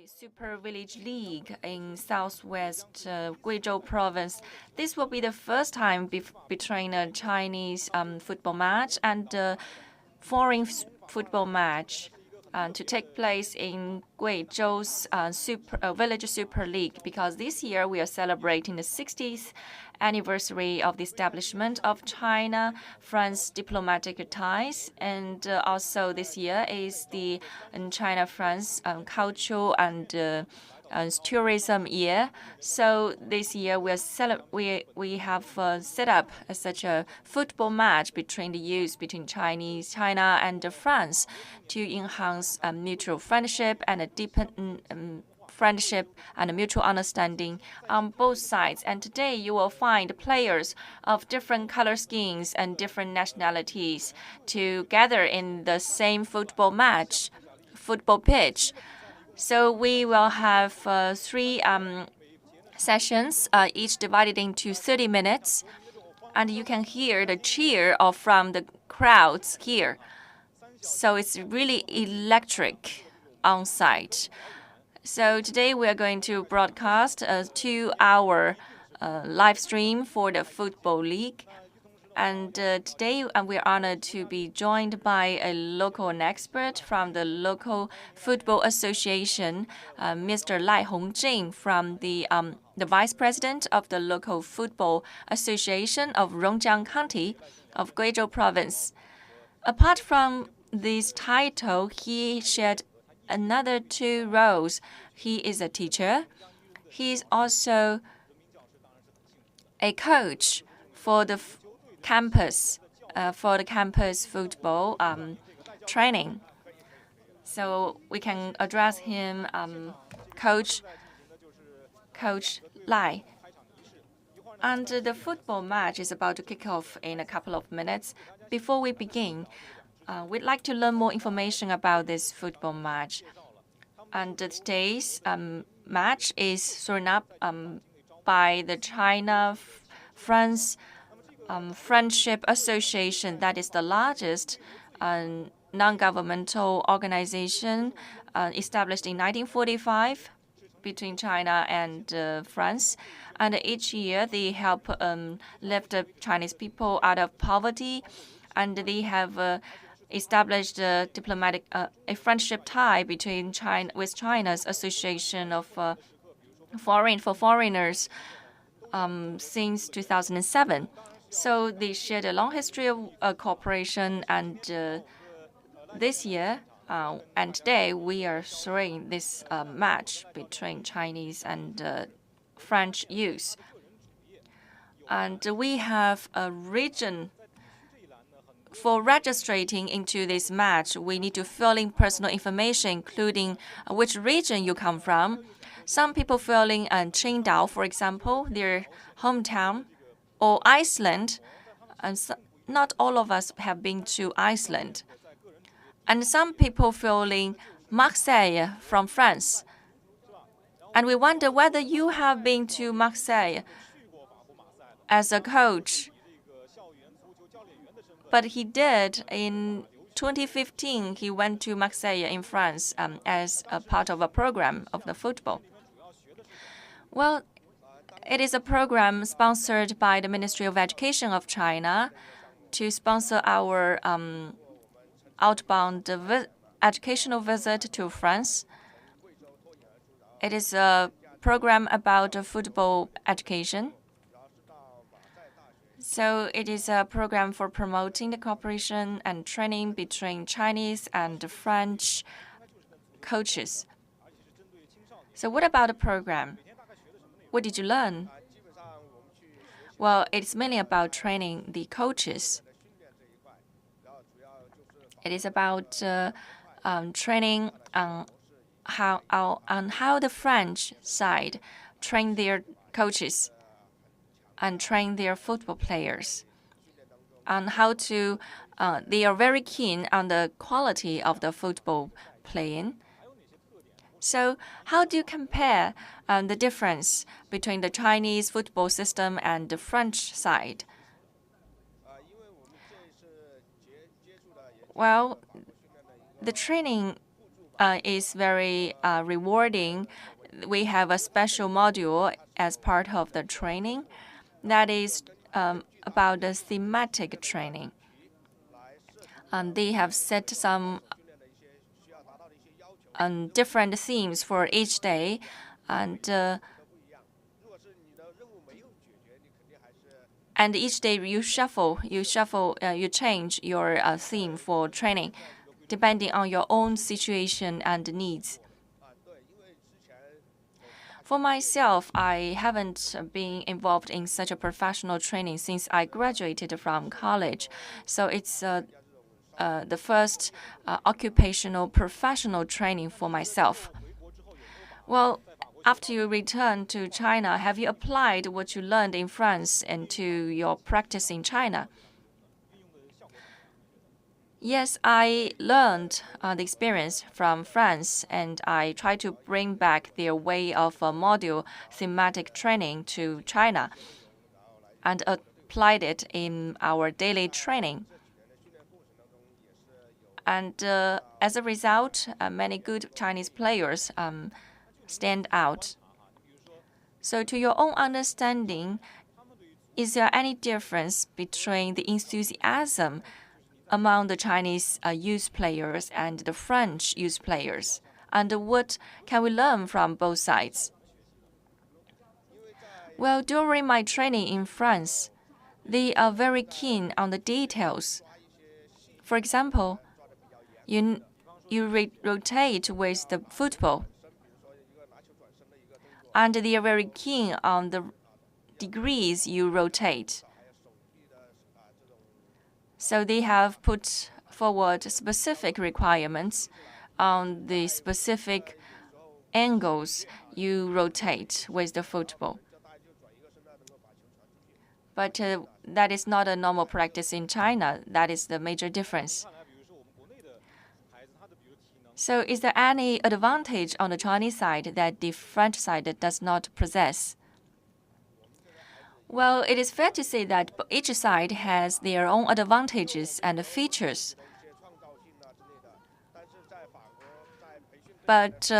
Super Village League in southwest Guizhou province. This will be the first time between a Chinese football match and a foreign football match to take place in Guizhou's Village Super League, because this year we are celebrating the 60th anniversary of the establishment of China-France diplomatic ties, and also this year is the China-France cultural and tourism year. So this year we have set up such a football match between the youth between China and France to enhance mutual friendship and a deepen friendship and mutual understanding on both sides. And today you will find players of different color schemes and different nationalities together in the same football pitch. So we will have three sessions, each divided into 30 minutes. And you can hear the cheer from the crowds here. So it's really electric on site. So today we are going to broadcast a 2-hour live stream for the Football League. And today we are honored to be joined by a local expert from the local football association, Mr. Lai Hongjing, from the vice president of the local football association of Rongjiang County of Guizhou province. Apart from this title, he shared another 2 roles. He is a teacher. He is also a coach for the campus football training. So we can address him, Coach Lai. And the football match is about to kick off in a couple of minutes. Before we begin, we'd like to learn more information about this football match. And today's match is thrown up by the China-France Friendship Association. That is the largest non-governmental organization established in 1945 between China and France. And each year they help lift the Chinese people out of poverty, and they have established a friendship tie between with China's Association of Foreigners since 2007. So they shared a long history of cooperation, and this year and today we are throwing this match between Chinese and French youth. And we have a region. For registering into this match, we need to fill in personal information, including which region you come from. Some people fill in Qingdao, for example, their hometown, or Iceland. And not all of us have been to Iceland. And some people fill in Marseille from France. And we wonder whether you have been to Marseille as a coach. But he did. In 2015, he went to Marseille in France as a part of a program of the football. Well, it is a program sponsored by the Ministry of Education of China to sponsor our outbound educational visit to France. It is a program about football education. So it is a program for promoting the cooperation and training between Chinese and French coaches. So what about the program? What did you learn? Well, it's mainly about training the coaches. It is about training on how the French side train their coaches and train their football players, on how to. They are very keen on the quality of the football playing. So how do you compare the difference between the Chinese football system and the French side? Well, the training is very rewarding. We have a special module as part of the training that is about the thematic training. They have set some different themes for each day, and each day you change your theme for training, depending on your own situation and needs. For myself, I haven't been involved in such a professional training since I graduated from college, so it's the first occupational professional training for myself. Well, after you return to China, have you applied what you learned in France into your practice in China? Yes, I learned the experience from France, and I try to bring back their way of module thematic training to China and applied it in our daily training. And as a result, many good Chinese players stand out. So, to your own understanding, is there any difference between the enthusiasm among the Chinese youth players and the French youth players? And what can we learn from both sides? Well, during my training in France, they are very keen on the details. For example, you rotate with the football, and they are very keen on the degrees you rotate. So they have put forward specific requirements on the specific angles you rotate with the football. But that is not a normal practice in China. That is the major difference. So is there any advantage on the Chinese side that the French side does not possess? Well, it is fair to say that each side has their own advantages and features. But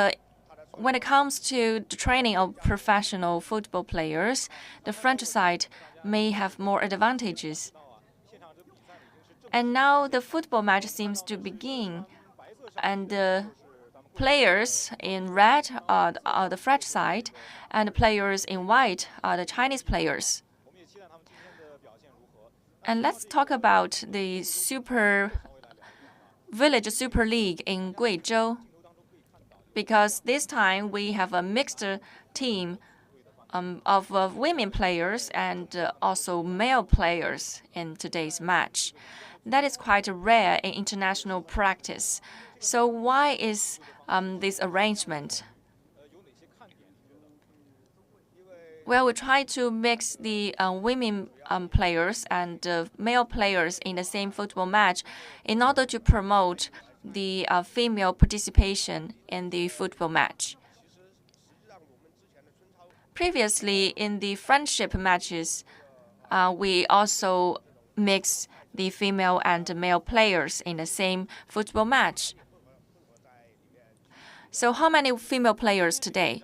when it comes to the training of professional football players, the French side may have more advantages. And now the football match seems to begin, and the players in red are the French side, and the players in white are the Chinese players. And let's talk about the Village Super League in Guizhou, because this time we have a mixed team of women players and also male players in today's match. That is quite rare in international practice. So why is this arrangement? Well, we try to mix the women players and male players in the same football match in order to promote the female participation in the football match. Previously, in the friendship matches, we also mix the female and male players in the same football match. So how many female players today?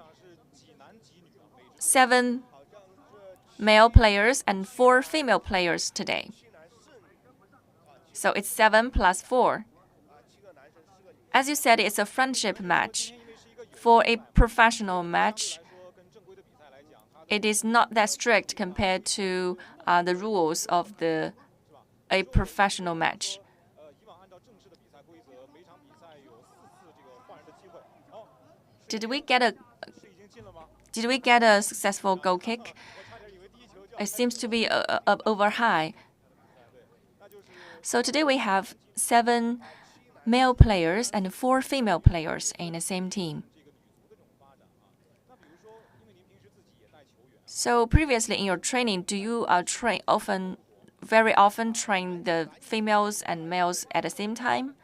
7 male players and 4 female players today. So it's 7 plus 4. As you said, it's a friendship match. For a professional match, it is not that strict compared to the rules of a professional match. Did we get a successful goal kick? It seems to be over high. So today we have 7 male players and 4 female players in the same team. So previously in your training, do you very often train the females and males at the same time?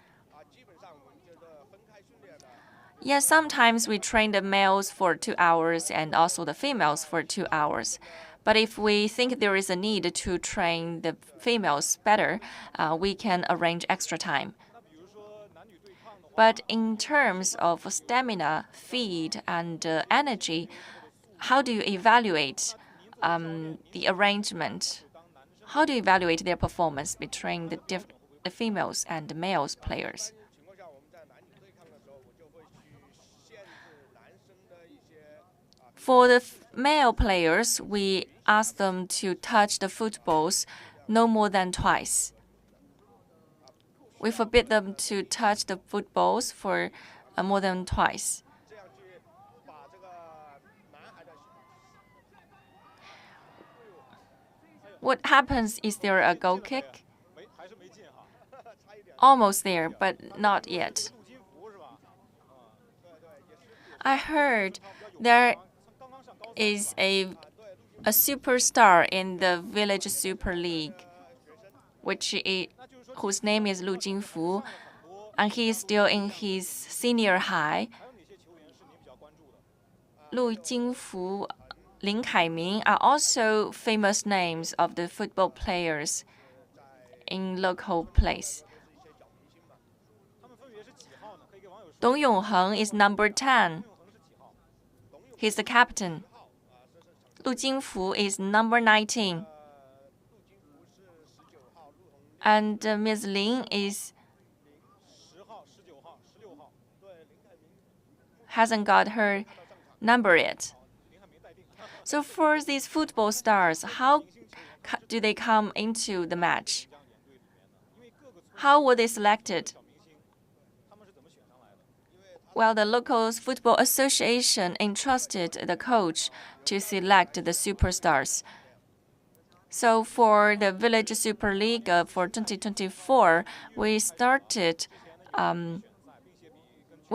Yes, sometimes we train the males for 2 hours and also the females for 2 hours. But if we think there is a need to train the females better, we can arrange extra time. But in terms of stamina, feed, and energy, how do you evaluate the arrangement? How do you evaluate their performance between the females and the males players? For the male players, we ask them to touch the footballs no more than twice. We forbid them to touch the footballs for more than twice. What happens? Is there a goal kick? Almost there, but not yet. I heard there is a superstar in the Village Super League, whose name is Lu Jingfu, and he is still in his senior high. Lu Jingfu, Lin Kaiming are also famous names of the football players in local place. Dong Yongheng is number 10. He's the captain. Lu Jingfu is number 19. And Ms. Lin hasn't got her number yet. So for these football stars, how do they come into the match? How were they selected? Well, the local football association entrusted the coach to select the superstars. So for the Village Super League for 2024, we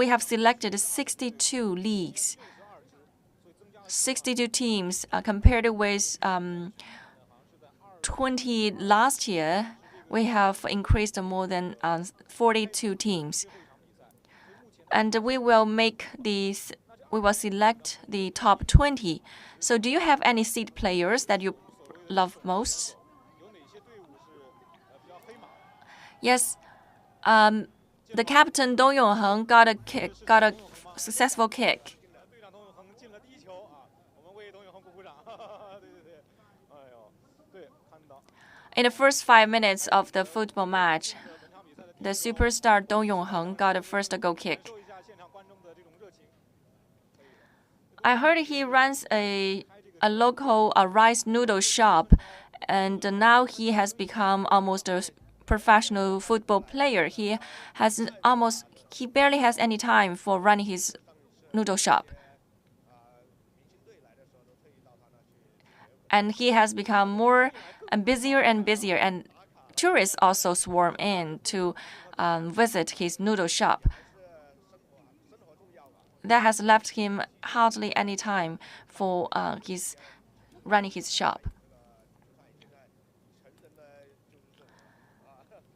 have selected 62 leagues, 62 teams, compared with 20 last year. We have increased more than 42 teams. And we will select the top 20. So do you have any seed players that you love most? Yes. The captain Dong Yongheng got a successful kick. In the first 5 minutes of the football match, the superstar Dong Yongheng got a first goal kick. I heard he runs a local rice noodle shop, and now he has become almost a professional football player. He barely has any time for running his noodle shop. And he has become more and busier, and tourists also swarm in to visit his noodle shop. That has left him hardly any time for running his shop.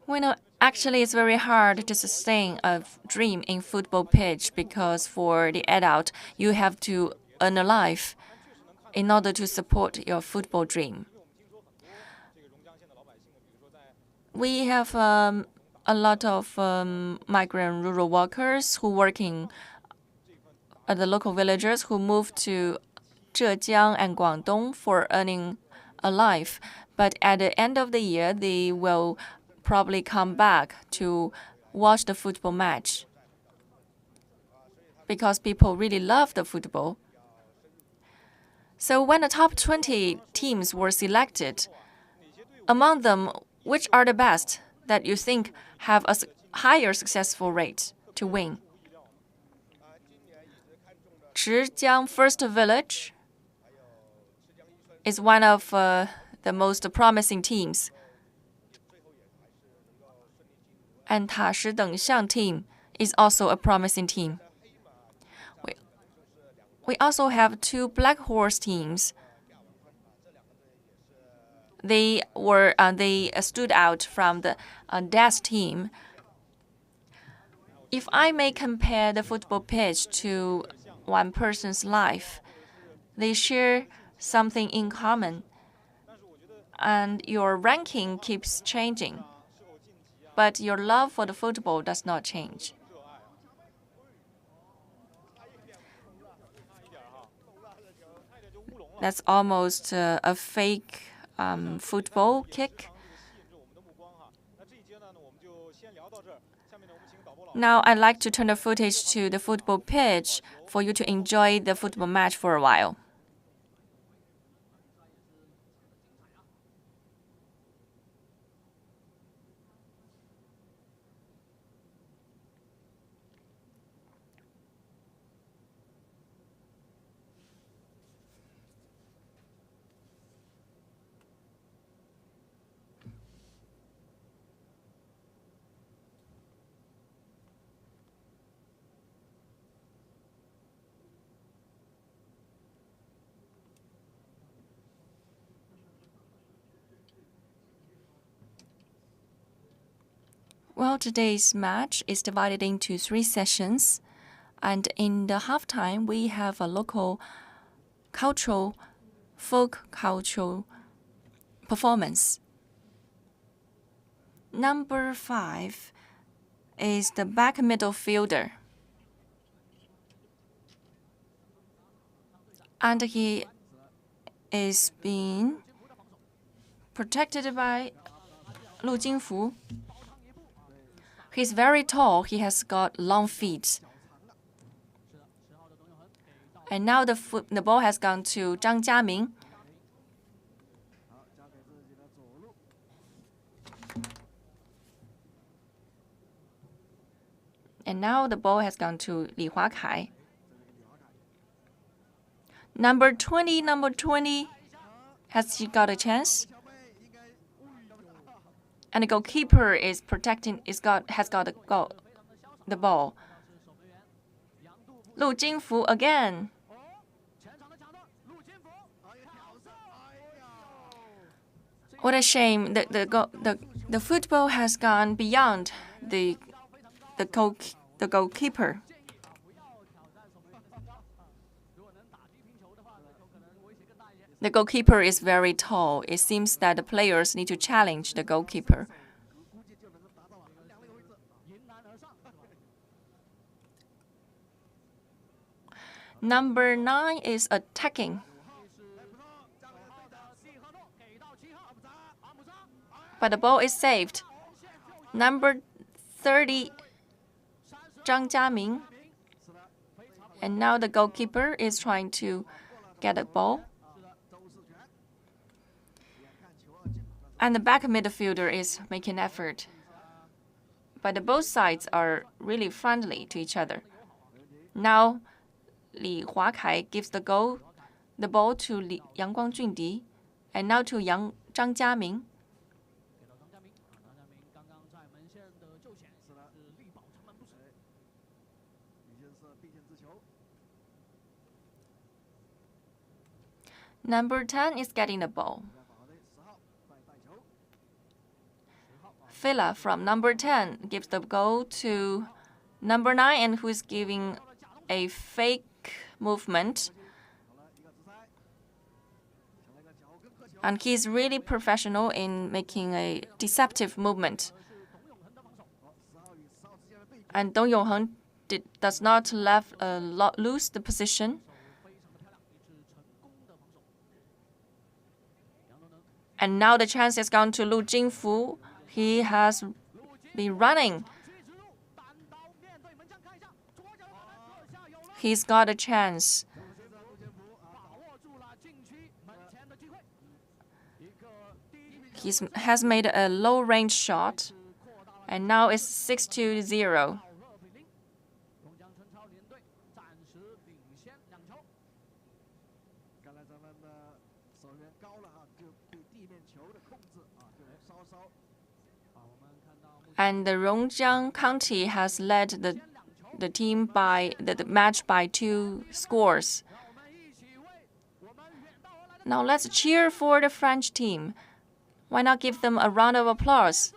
We know actually it's very hard to sustain a dream in football pitch, because for the adult, you have to earn a life in order to support your football dream. We have a lot of migrant rural workers who working at the local villagers who move to Zhejiang and Guangdong for earning a life. But at the end of the year, they will probably come back to watch the football match, because people really love the football. So when the top 20 teams were selected, among them, which are the best that you think have a higher successful rate to win? Zhejiang First Village is one of the most promising teams. And Tashi Dengxiang team is also a promising team. We also have 2 Black Horse teams. They stood out from the DAS team. If I may compare the football pitch to one person's life, they share something in common, and your ranking keeps changing, but your love for the football does not change. That's almost a fake football kick. Now I'd like to turn the footage to the football pitch for you to enjoy the football match for a while. Well, today's match is divided into 3 sessions, and in the halftime, we have a local folk cultural performance. Number 5 is the back middle fielder, and he is being protected by Lu Jingfu. He's very tall. He has got long feet. And now the ball has gone to Zhang Jiaming. And now the ball has gone to Li Huakai. Number 20, has he got a chance? And the goalkeeper is protecting. Has got the ball. Lu Jingfu again. What a shame! The football has gone beyond the goalkeeper. The goalkeeper is very tall. It seems that the players need to challenge the goalkeeper. Number 9 is attacking. But the ball is saved. Number 30, Zhang Jiaming. And now the goalkeeper is trying to get the ball. And the back midfielder is making effort. But both sides are really friendly to each other. Now, Li Huakai gives the ball to Yang Guangjundi, and now to Zhang Jiaming. Number 10 is getting the ball. Fila from number 10 gives the goal to number 9, and who is giving a fake movement. And he's really professional in making a deceptive movement. And Dong Yongheng does not lose the position. And now the chance has gone to Lu Jingfu. He has been running. He's got a chance. He has made a low-range shot, and now it's 6-0. And the Rongjiang County has led the team by the match by 2 scores. Now let's cheer for the French team. Why not give them a round of applause?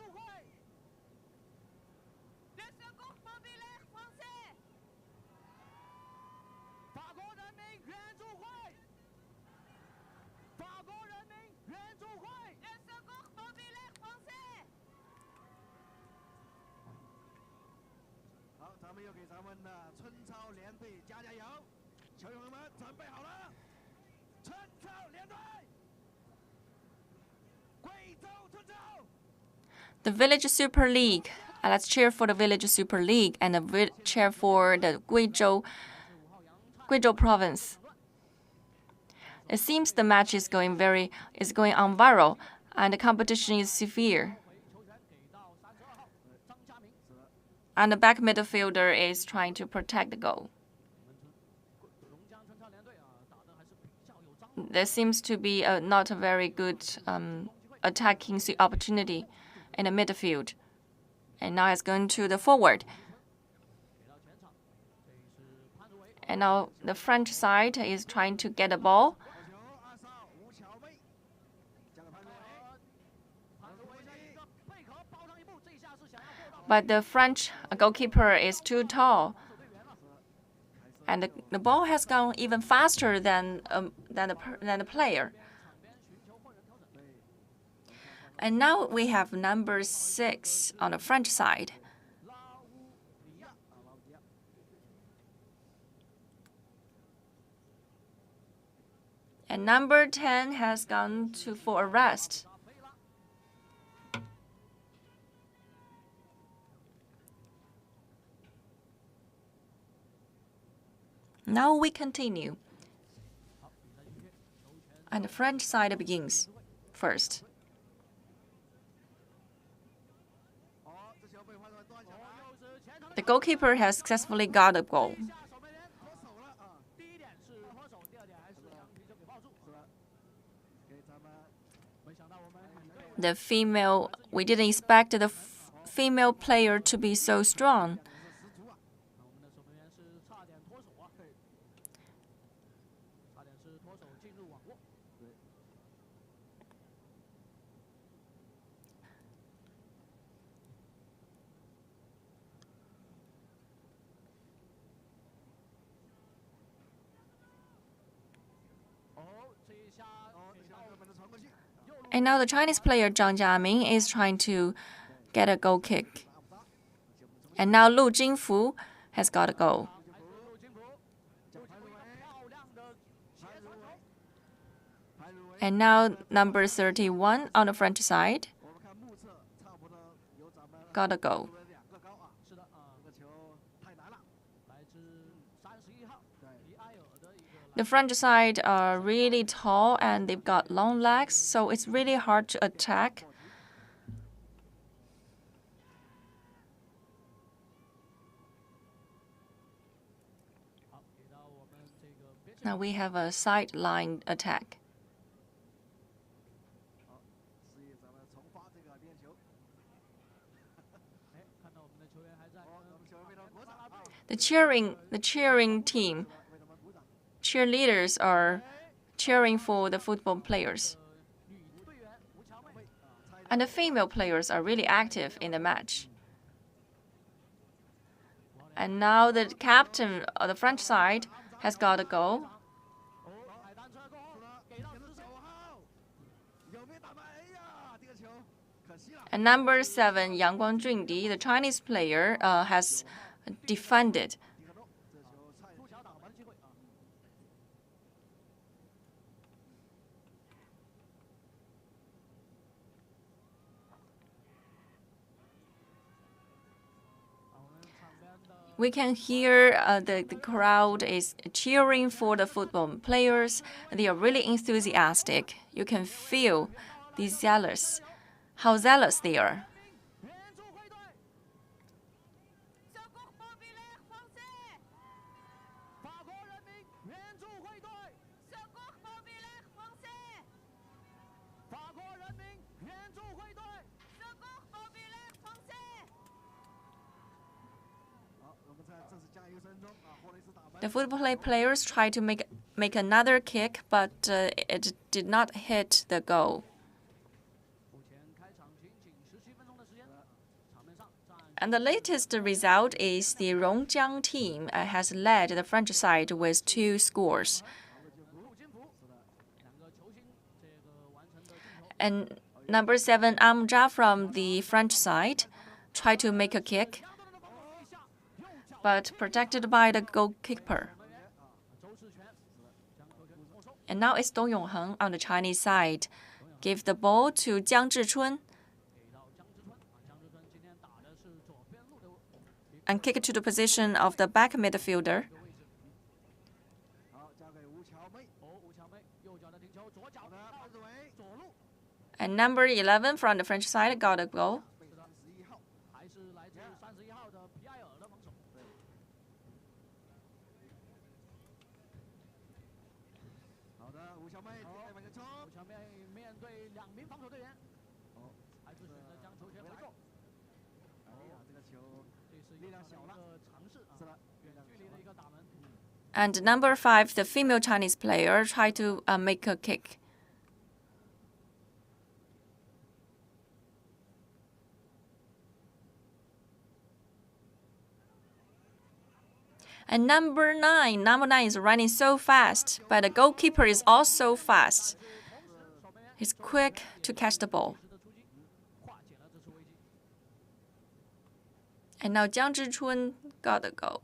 The Village Super League. Let's cheer for the Village Super League and cheer for the Guizhou Province. It seems the match is going on viral, and the competition is severe. And the back midfielder is trying to protect the goal. There seems to be not a very good attacking opportunity in the midfield. And now it's going to the forward. And now the French side is trying to get the ball. But the French goalkeeper is too tall. And the ball has gone even faster than the player. And now we have number 6 on the French side. And number 10 has gone for a rest. Now we continue. And the French side begins first. The goalkeeper has successfully got a goal. We didn't expect the female player to be so strong. And now the Chinese player Zhang Jiaming is trying to get a goal kick. And now Lu Jingfu has got a goal. And now number 31 on the French side got a goal. The French side are really tall and they've got long legs, so it's really hard to attack. Now we have a sideline attack. The cheering team, cheerleaders are cheering for the football players. And the female players are really active in the match. And now the captain of the French side has got a goal. And number 7, Yang Guangjundi, the Chinese player, has defended. We can hear the crowd is cheering for the football players. They are really enthusiastic. You can feel how zealous they are. The football players tried to make another kick, but it did not hit the goal. And the latest result is the Rongjiang team has led the French side with 2 scores. And number 7, Amja from the French side tried to make a kick, but protected by the goalkeeper. And now it's Dong Yongheng on the Chinese side. Give the ball to Jiang Zhichun. and kick it to the position of the back midfielder. And number 11 from the French side got a goal. And number 5, the female Chinese player, tried to make a kick. And number 9 is running so fast, but the goalkeeper is also fast. He's quick to catch the ball. And now Jiang Zhichun got the goal.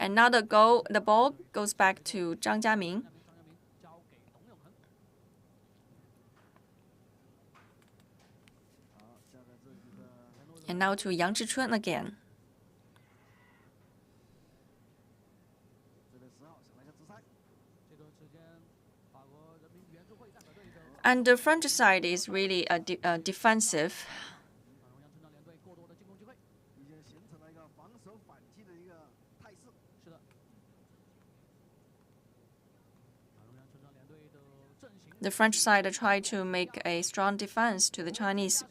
And now the ball goes back to Zhang Jiaming. And now to Yang Zhichun again. And the French side is really defensive. The French side tried to make a strong defense to the Chinese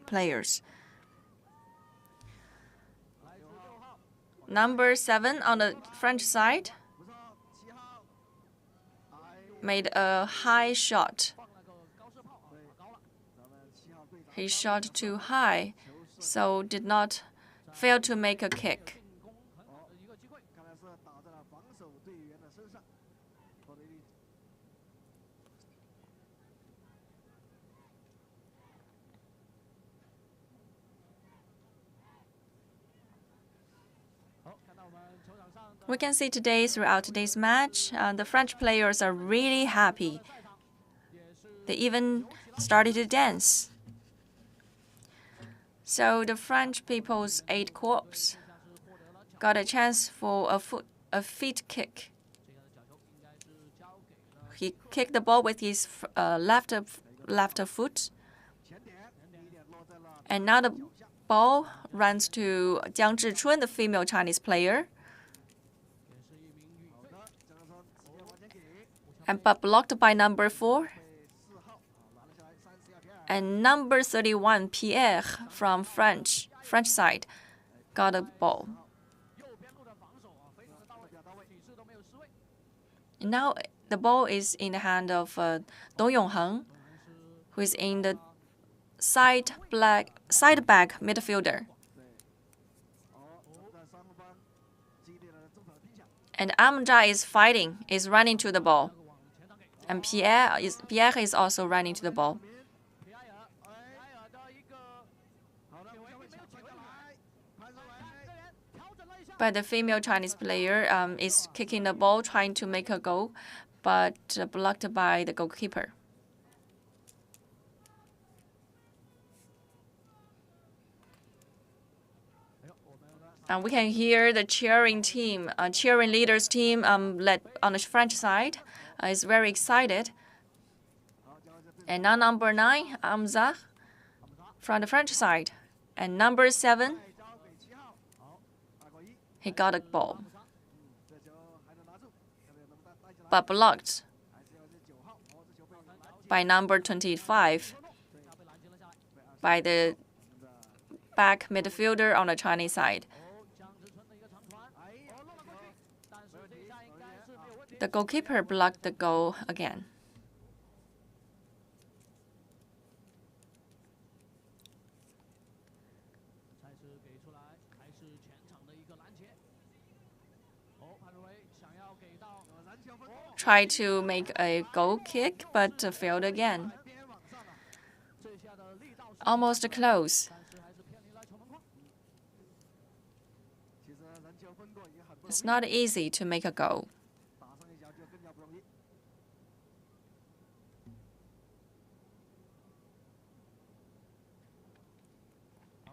players. Number 7 on the French side made a high shot. He shot too high, so did not fail to make a kick. We can see today, throughout today's match, the French players are really happy. They even started to dance. So the French people's 8 corps got a chance for a feet kick. He kicked the ball with his left foot. And now the ball runs to Jiang Zhichun, the female Chinese player. But blocked by number 4. And number 31, Pierre, from French side, got a ball. Now the ball is in the hand of Dong Yongheng, who is in the side back midfielder. And Amja is running to the ball. And Pierre is also running to the ball. But the female Chinese player is kicking the ball, trying to make a goal, but blocked by the goalkeeper. And we can hear the cheering leaders team led on the French side is very excited. And now number 9, Amza, from the French side. And number 7, he got a ball, but blocked by number 25, by the back midfielder on the Chinese side. The goalkeeper blocked the goal again. Tried to make a goal kick, but failed again. Almost close. It's not easy to make a goal.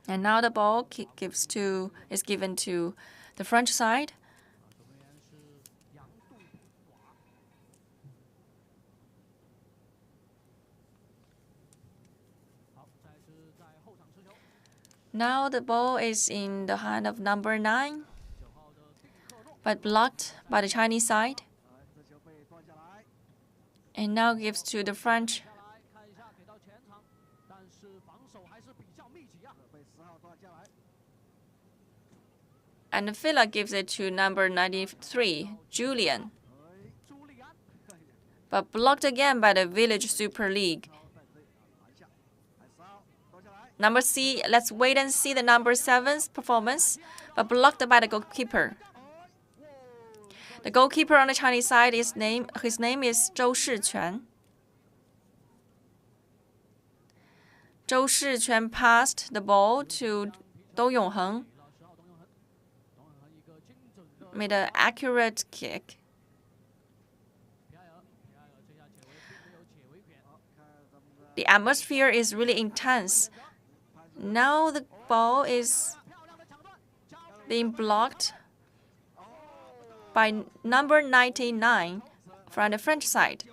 And now the ball is given to the French side. Now the ball is in the hand of number 9, but blocked by the Chinese side. And now gives to the French. And the Villa gives it to number 93, Julian. But blocked again by the Village Super League. Number C, let's wait and see the number 7's performance, but blocked by the goalkeeper. The goalkeeper on the Chinese side, his name is Zhou Shiquan. Zhou Shiquan passed the ball to Dou Yongheng, made an accurate kick. The atmosphere is really intense. Now the ball is being blocked by number 99 from the French side.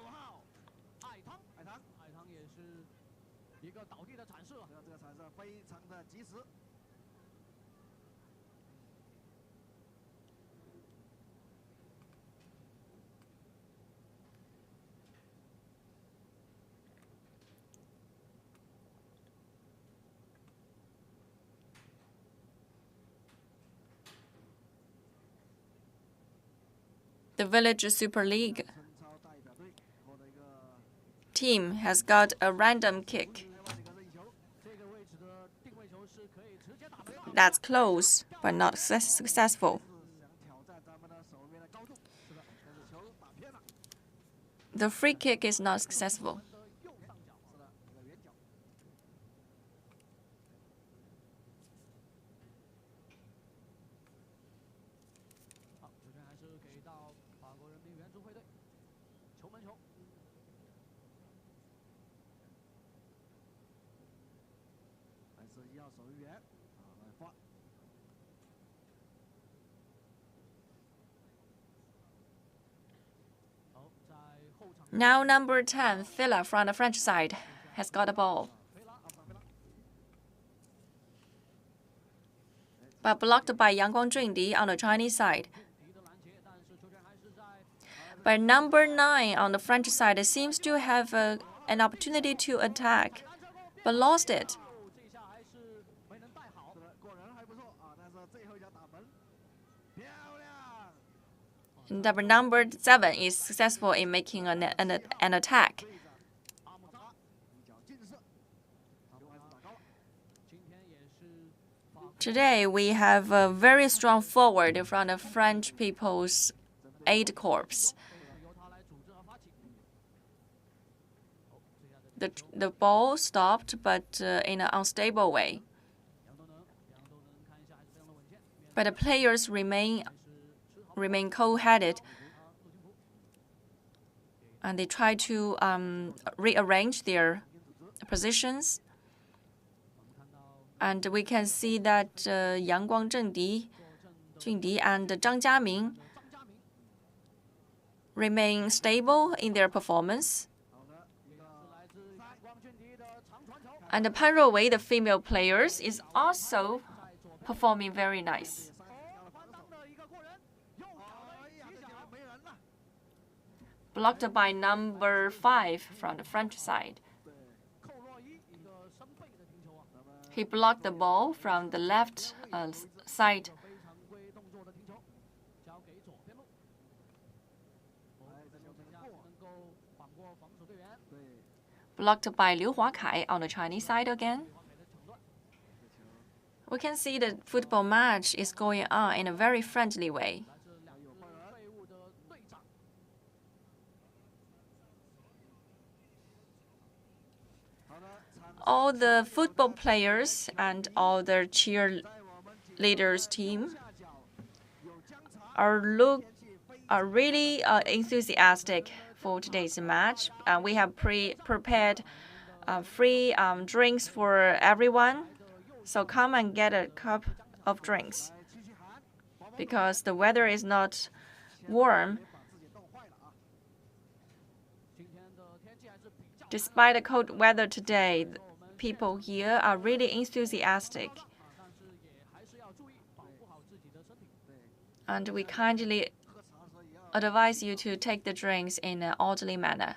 The Village Super League team has got a random kick. That's close, but not successful. The free kick is not successful. Now number 10, Villa from the French side, has got the ball, but blocked by Yangguang Zhongdi on the Chinese side. But number 9 on the French side seems to have an opportunity to attack, but lost it. Number 7 is successful in making an attack. Today, we have a very strong forward from the French People's Aid Corps. The ball stopped, but in an unstable way. But the players remain cool-headed, and they try to rearrange their positions. And we can see that Yangguang Zhongdi and Zhang Jiaming remain stable in their performance. And Pan Rouwei, the female players, is also performing very nice. Blocked by number 5 from the French side. He blocked the ball from the left side. Blocked by Liu Huakai on the Chinese side again. We can see the football match is going on in a very friendly way. All the football players and all the cheerleaders team are really enthusiastic for today's match. We have prepared free drinks for everyone, So come and get a cup of drinks. Because the weather is not warm. Despite the cold weather today, people here are really enthusiastic. And we kindly advise you to take the drinks in an orderly manner.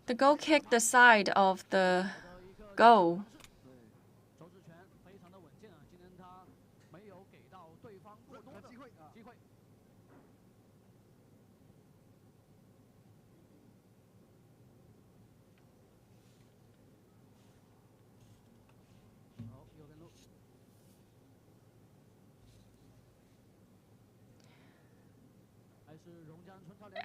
The goal kicked the side of the goal.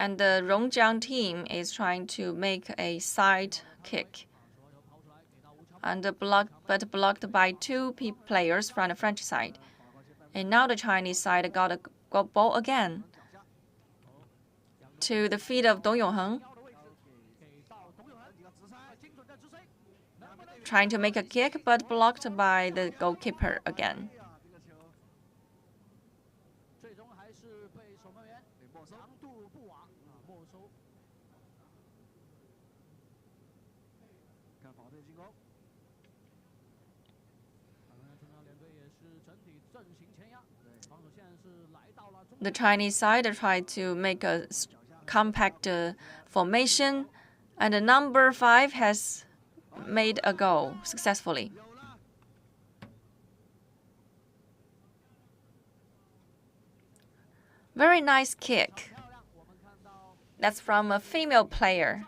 And the Rongjiang team is trying to make a side kick. And blocked by two players from the French side. And now the Chinese side got a ball again to the feet of Dong Yongheng. Trying to make a kick, but blocked by the goalkeeper again. The Chinese side tried to make a compact formation, and the number 5 has made a goal successfully. Very nice kick. That's from a female player.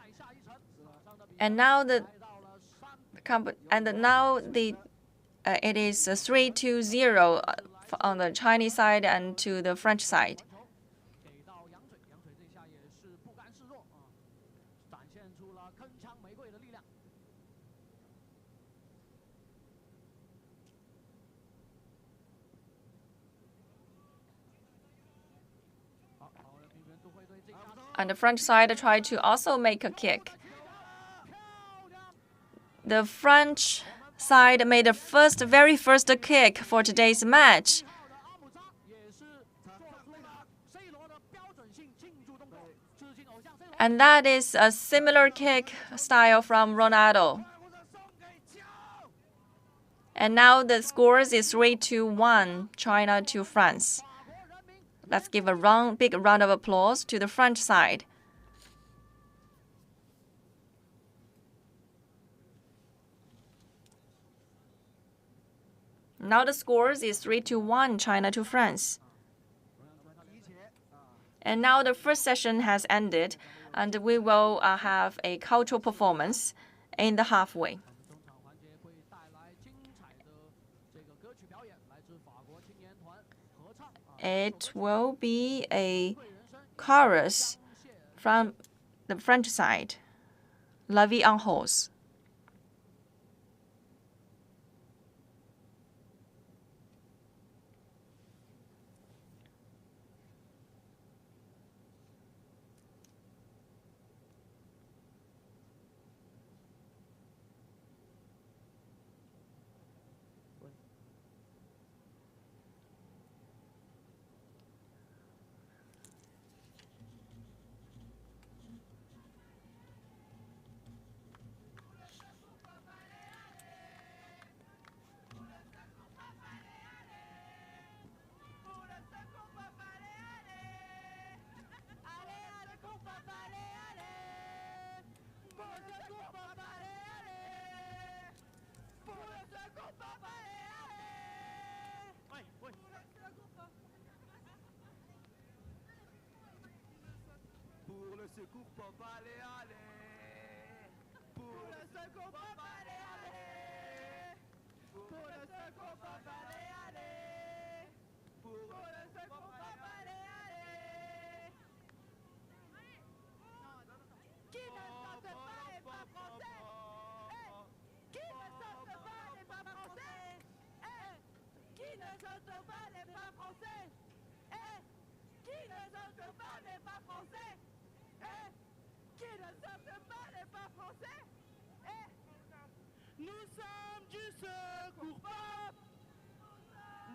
And now it is 3-0 on the Chinese side and to the French side. And the French side tried to also make a kick. The French side made the very first kick for today's match. And that is a similar kick style from Ronaldo. And now the scores is 3-1, China to France. Let's give a big round of applause to the French side. Now the scores is 3-1, China to France. And now the first session has ended, and we will have a cultural performance in the halfway. It will be a chorus from the French side, La Vie en Rose.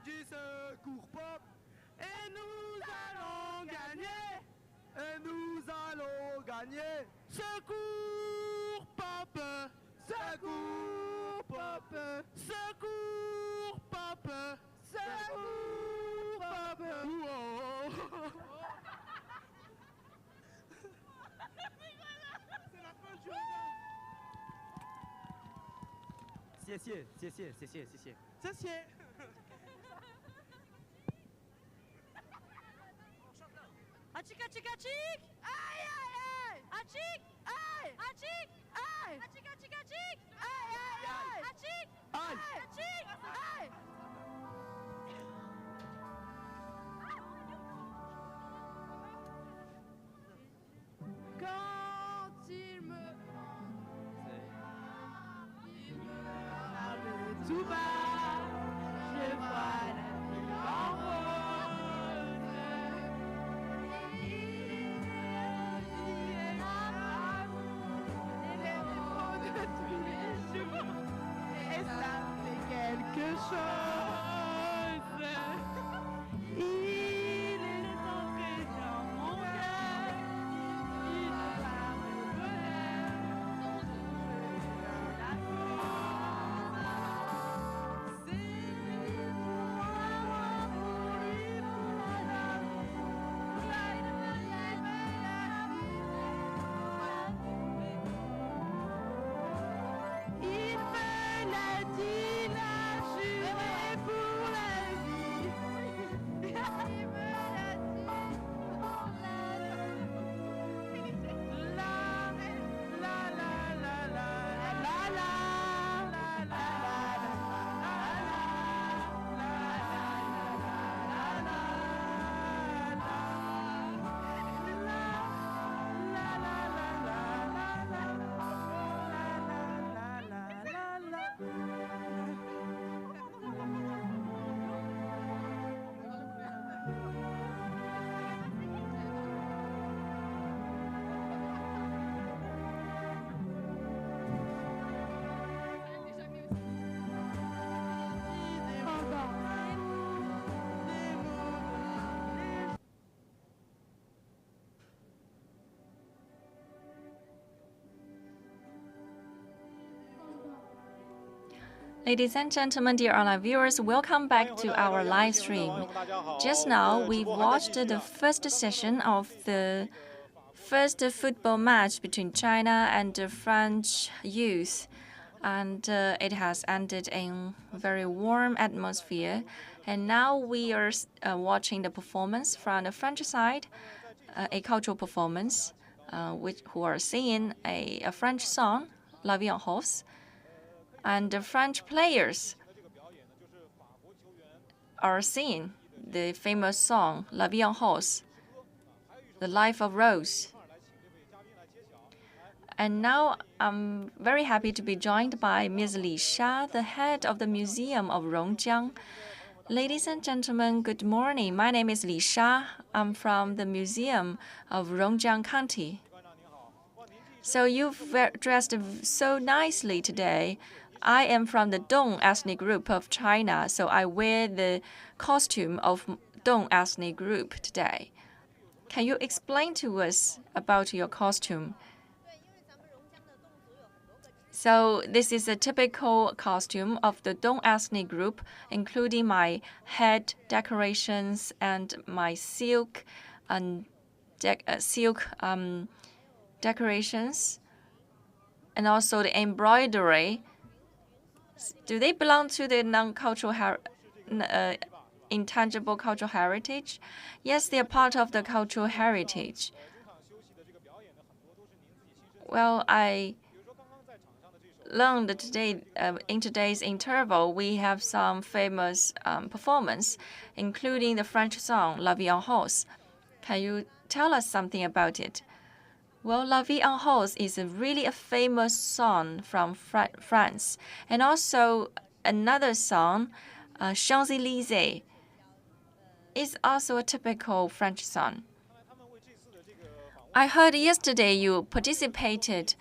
Du secours pop. Et nous allons gagner. Et nous allons gagner. Secours pop. Secours pop. Secours pop. Secours pop. Wow. C'est la fin du regard. 谢谢谢谢谢谢谢谢谢谢。Achik, achik, achik! Aïe, aïe, aïe! Achik! Aïe! Achik! Aïe! Achik, achik, achik! Aïe, aïe, aïe! Achik! Aïe. Achik! Aïe! Quand il me parle tout bas, je vois la vie en rose. Les mots de tous les jours, et ça fait quelque chose. Il est entré dans mon cœur, il me parle de bonheur, la France. C'est pour moi, pour lui, pour madame, pour la il me l'a dit, l'a juré pour la vie. Il me l'a dit pour la vie. La la la la la la la la Ladies and gentlemen, dear online viewers, welcome back to our live stream. Just now, we've watched the first session of the first football match between China and the French youth. And it has ended in a very warm atmosphere. And now we are watching the performance from the French side, a cultural performance, who are singing a French song, La Vie en Rose. And the French players are singing the famous song, La Vie en Rose, The Life of Rose. And now I'm very happy to be joined by Ms. Li Sha, the head of the Museum of Rongjiang. Ladies and gentlemen, good morning. My name is Li Sha. I'm from the Museum of Rongjiang County. So you've dressed so nicely today. I am from the Dong ethnic group of China, so I wear the costume of Dong ethnic group today. Can you explain to us about your costume? So this is a typical costume of the Dong ethnic group, including my head decorations and my silk decorations, and also the embroidery. Do they belong to the non-cultural intangible cultural heritage? Yes, they are part of the cultural heritage. Well, I learned that today, in today's interval, we have some famous performance, including the French song La Vie en Rose. Can you tell us something about it? Well, La Vie en Rose is really a famous song from France. And also another song, Champs-Élysées, is also a typical French song. I heard yesterday you participated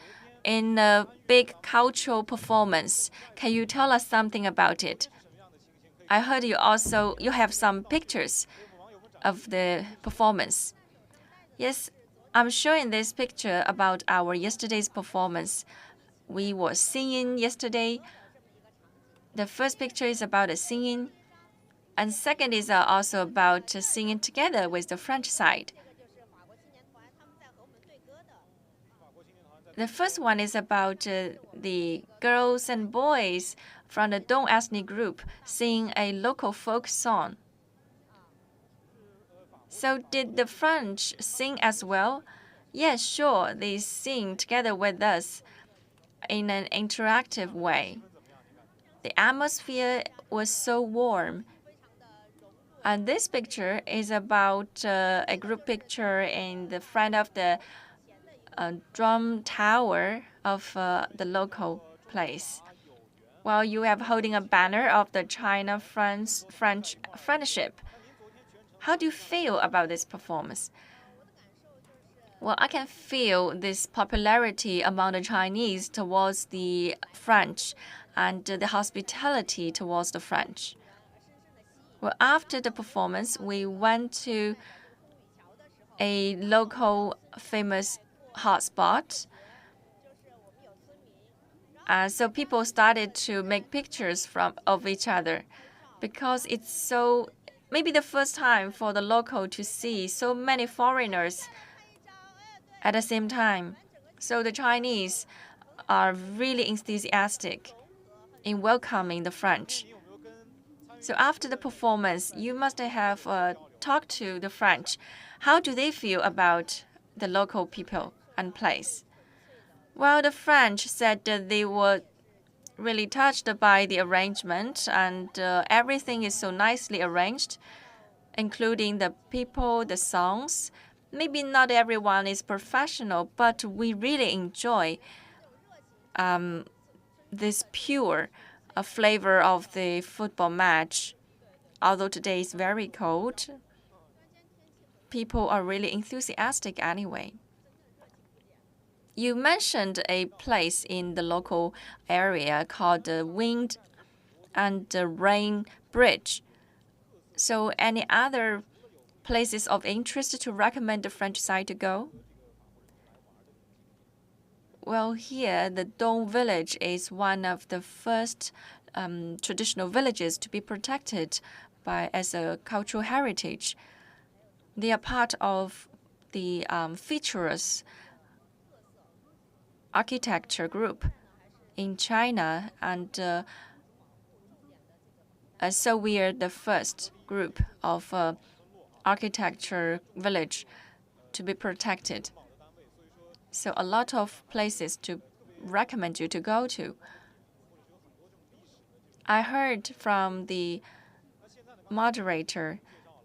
in a big cultural performance. Can you tell us something about it? I heard you have some pictures of the performance. Yes, I'm showing this picture about our yesterday's performance. We were singing yesterday. The first picture is about the singing, and second is also about singing together with the French side. The first one is about the girls and boys from the Dong ethnic group singing a local folk song. So did the French sing as well? Yes, sure, they sing together with us in an interactive way. The atmosphere was so warm. And this picture is about a group picture in the front of the drum tower of the local place. While you have holding a banner of the China-France French friendship. How do you feel about this performance? Well, I can feel this popularity among the Chinese towards the French and the hospitality towards the French. Well, after the performance, we went to a local famous hotspot. So people started to make pictures of each other because it's so maybe the first time for the local to see so many foreigners at the same time. So the Chinese are really enthusiastic in welcoming the French. So after the performance, you must have talked to the French. How do they feel about the local people and place? Well, the French said that they were really touched by the arrangement and everything is so nicely arranged, including the people, the songs. Maybe not everyone is professional, but we really enjoy this pure flavor of the football match. Although today is very cold, people are really enthusiastic anyway. You mentioned a place in the local area called the Wind and the Rain Bridge. So any other places of interest to recommend the French side to go? Well, here, the Dong village is one of the first traditional villages to be protected as a cultural heritage. They are part of the featureless architecture group in China, and so we are the first group of architecture village to be protected. So a lot of places to recommend you to go to. I heard from the moderator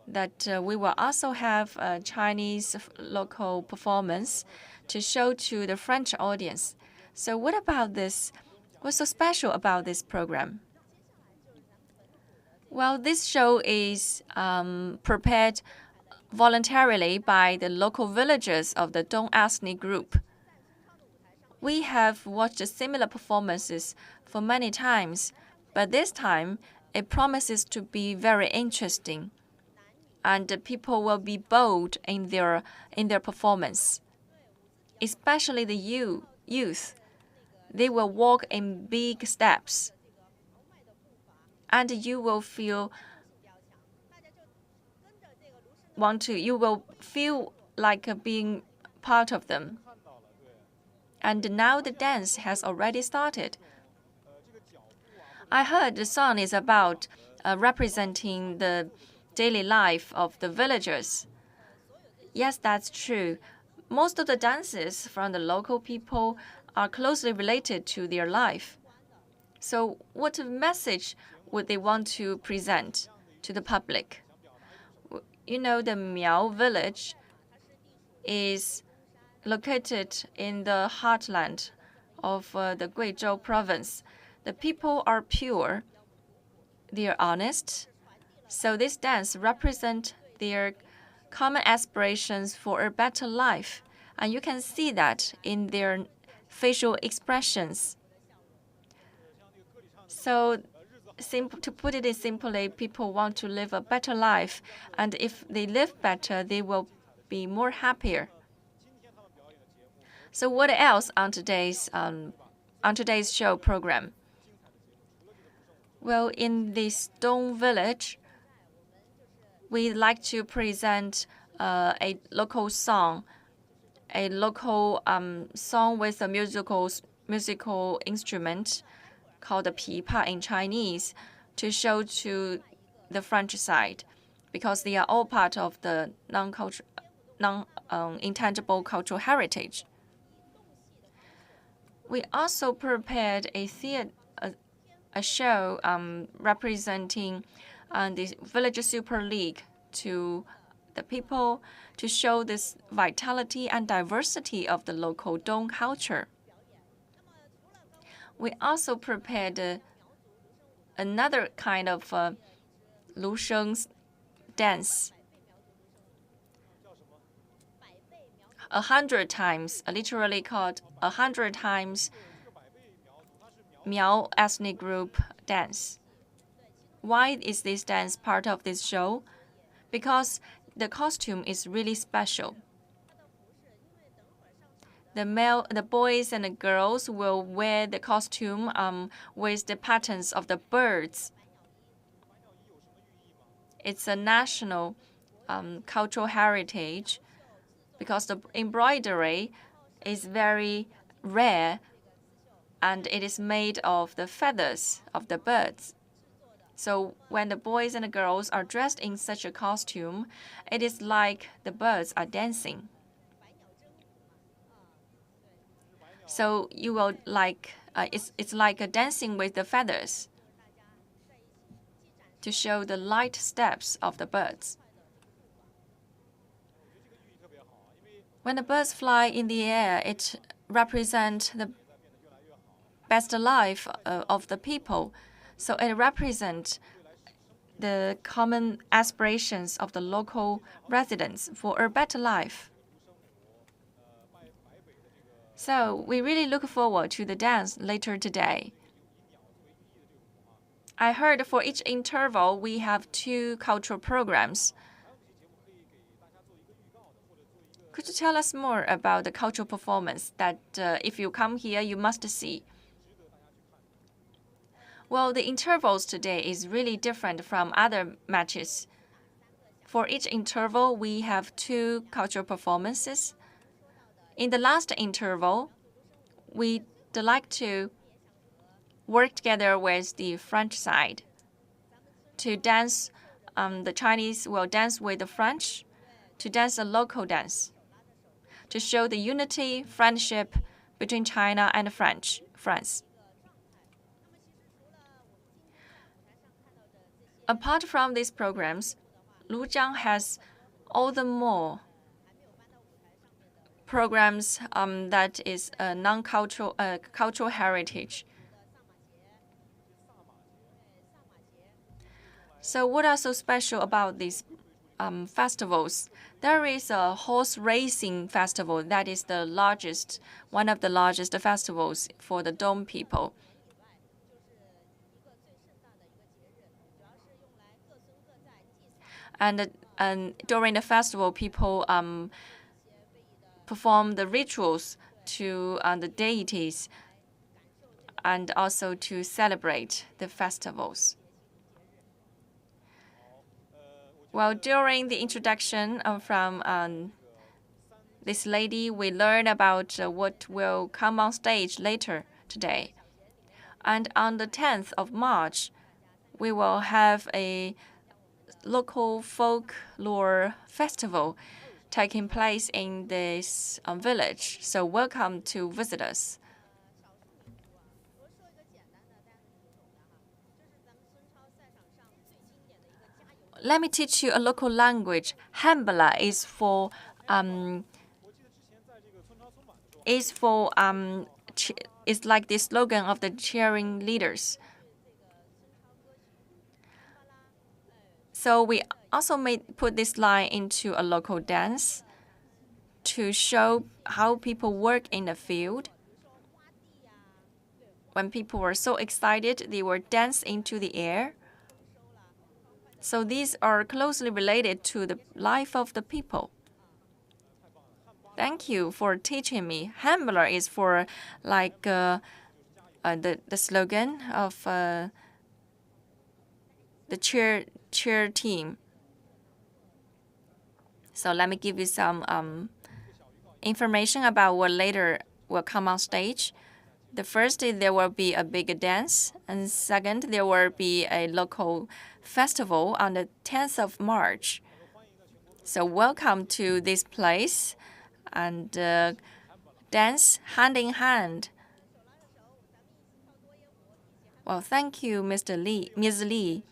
that we will also have a Chinese local performance to show to the French audience. So what about this? What's so special about this program? Well, this show is prepared voluntarily by the local villagers of the Dong ethnic group. We have watched similar performances for many times, but this time it promises to be very interesting, and people will be bold in their performance, especially the youth. They will walk in big steps, and you will feel like being part of them. And now the dance has already started. I heard the song is about representing the daily life of the villagers. Yes, that's true. Most of the dances from the local people are closely related to their life. So what message would they want to present to the public? You know, the Miao village is located in the heartland of the Guizhou province. The people are pure, they are honest, so this dance represents their common aspirations for a better life, and you can see that in their facial expressions. So to put it simply, people want to live a better life, and if they live better, they will be more happier. So what else on today's show program? Well, in this Stone Village, we like to present a local song, song with a musical instrument called the pipa in Chinese, to show to the French side, because they are all part of the intangible cultural heritage. We also prepared a show representing the Village Super League to the people, to show this vitality and diversity of the local Dong culture. We also prepared another kind of Lu Sheng's dance. 100 times, literally called 100 times Miao ethnic group dance. Why is this dance part of this show? Because the costume is really special. The boys and the girls will wear the costume with the patterns of the birds. It's a national cultural heritage, because the embroidery is very rare and it is made of the feathers of the birds. So when the boys and the girls are dressed in such a costume, it is like the birds are dancing. So you will it's like a dancing with the feathers, to show the light steps of the birds. When the birds fly in the air, it represents the best life of the people. So it represents the common aspirations of the local residents for a better life. So we really look forward to the dance later today. I heard for each interval we have 2 cultural programs. Could you tell us more about the cultural performance that if you come here, you must see? Well, the intervals today is really different from other matches. For each interval, we have 2 cultural performances. In the last interval, we'd like to work together with the French side to dance. The Chinese will dance with the French to dance a local dance, to show the unity, friendship between China and France. Apart from these programs, Lujiang has all the more programs that is non-cultural cultural heritage. So what are so special about these festivals? There is a horse racing festival that is the largest, one of the largest festivals for the Dong people. And during the festival, people perform the rituals to the deities and also to celebrate the festivals. Well, during the introduction from this lady, we learn about what will come on stage later today. And on the 10th of March, we will have a local folklore festival taking place in this village. So welcome to visit us. Let me teach you a local language. Hambala is like the slogan of the cheering leaders. So we also put this line into a local dance to show how people work in the field. when people were so excited, they were dance into the air. So these are closely related to the life of the people. Thank you for teaching me. Hamburger is for like the slogan of the cheer team. So let me give you some information about what later will come on stage. The first is there will be a big dance, and second, there will be a local festival on the 10th of March. So welcome to this place and dance hand in hand. Well, thank you, Ms. Lee.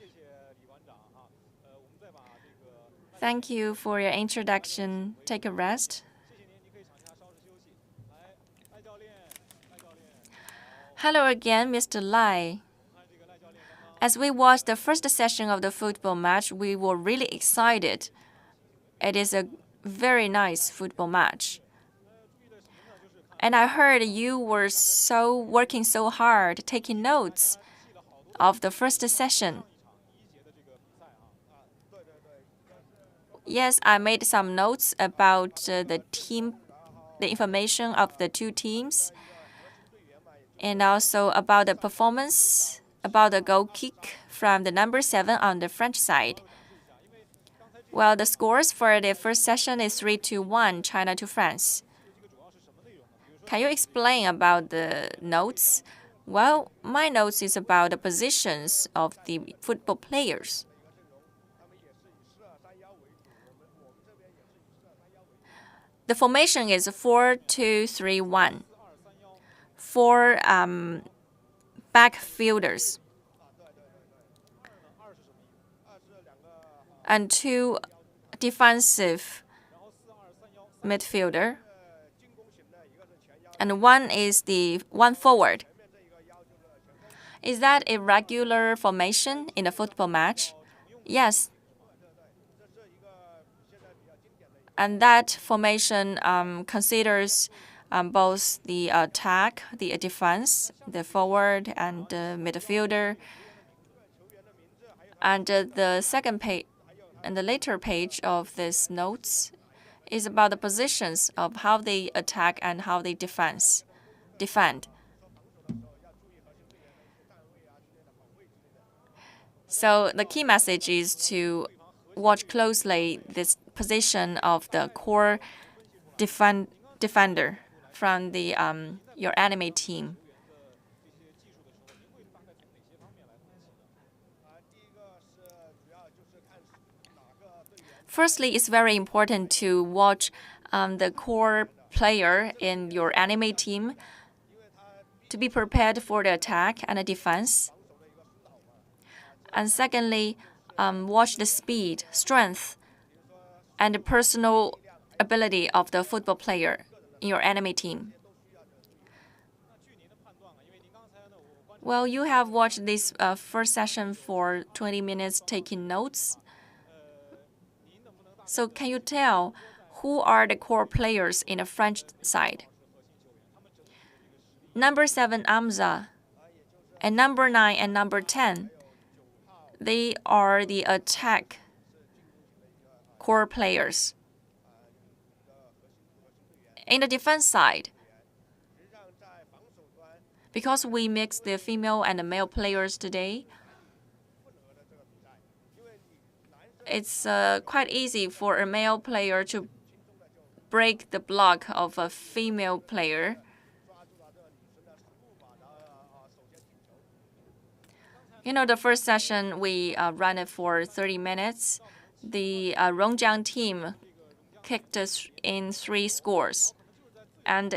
Thank you for your introduction. Take a rest. Hello again, Mr. Lai. As we watched the first session of the football match, we were really excited. It is a very nice football match. And I heard you were working so hard, taking notes of the first session. Yes, I made some notes about the information of the two teams, and also about the performance, about the goal kick from the number 7 on the French side. Well, the scores for the first session is 3-1, China to France. Can you explain about the notes? Well, my notes is about the positions of the football players. The formation is 4-2-3-1. 4 backfielders and 2 defensive midfielder, and one forward. Is that a regular formation in a football match? Yes. And that formation considers both the attack, the defense, the forward, and the midfielder. And the second page and the later page of these notes is about the positions of how they attack and how they defend. So the key message is to watch closely this position of the core defender from the your enemy team. Firstly, it's very important to watch the core player in your enemy team to be prepared for the attack and the defense. And secondly, watch the speed, strength, and the personal ability of the football player in your enemy team. Well, you have watched this first session for 20 minutes taking notes. So can you tell who are the core players in the French side? Number 7, Amza, and number 9 and number 10. They are the attack core players. In the defense side, because we mix the female and the male players today, it's quite easy for a male player to break the block of a female player. You know, the first session, we ran it for 30 minutes. The Rongjiang team kicked us in 3 scores. And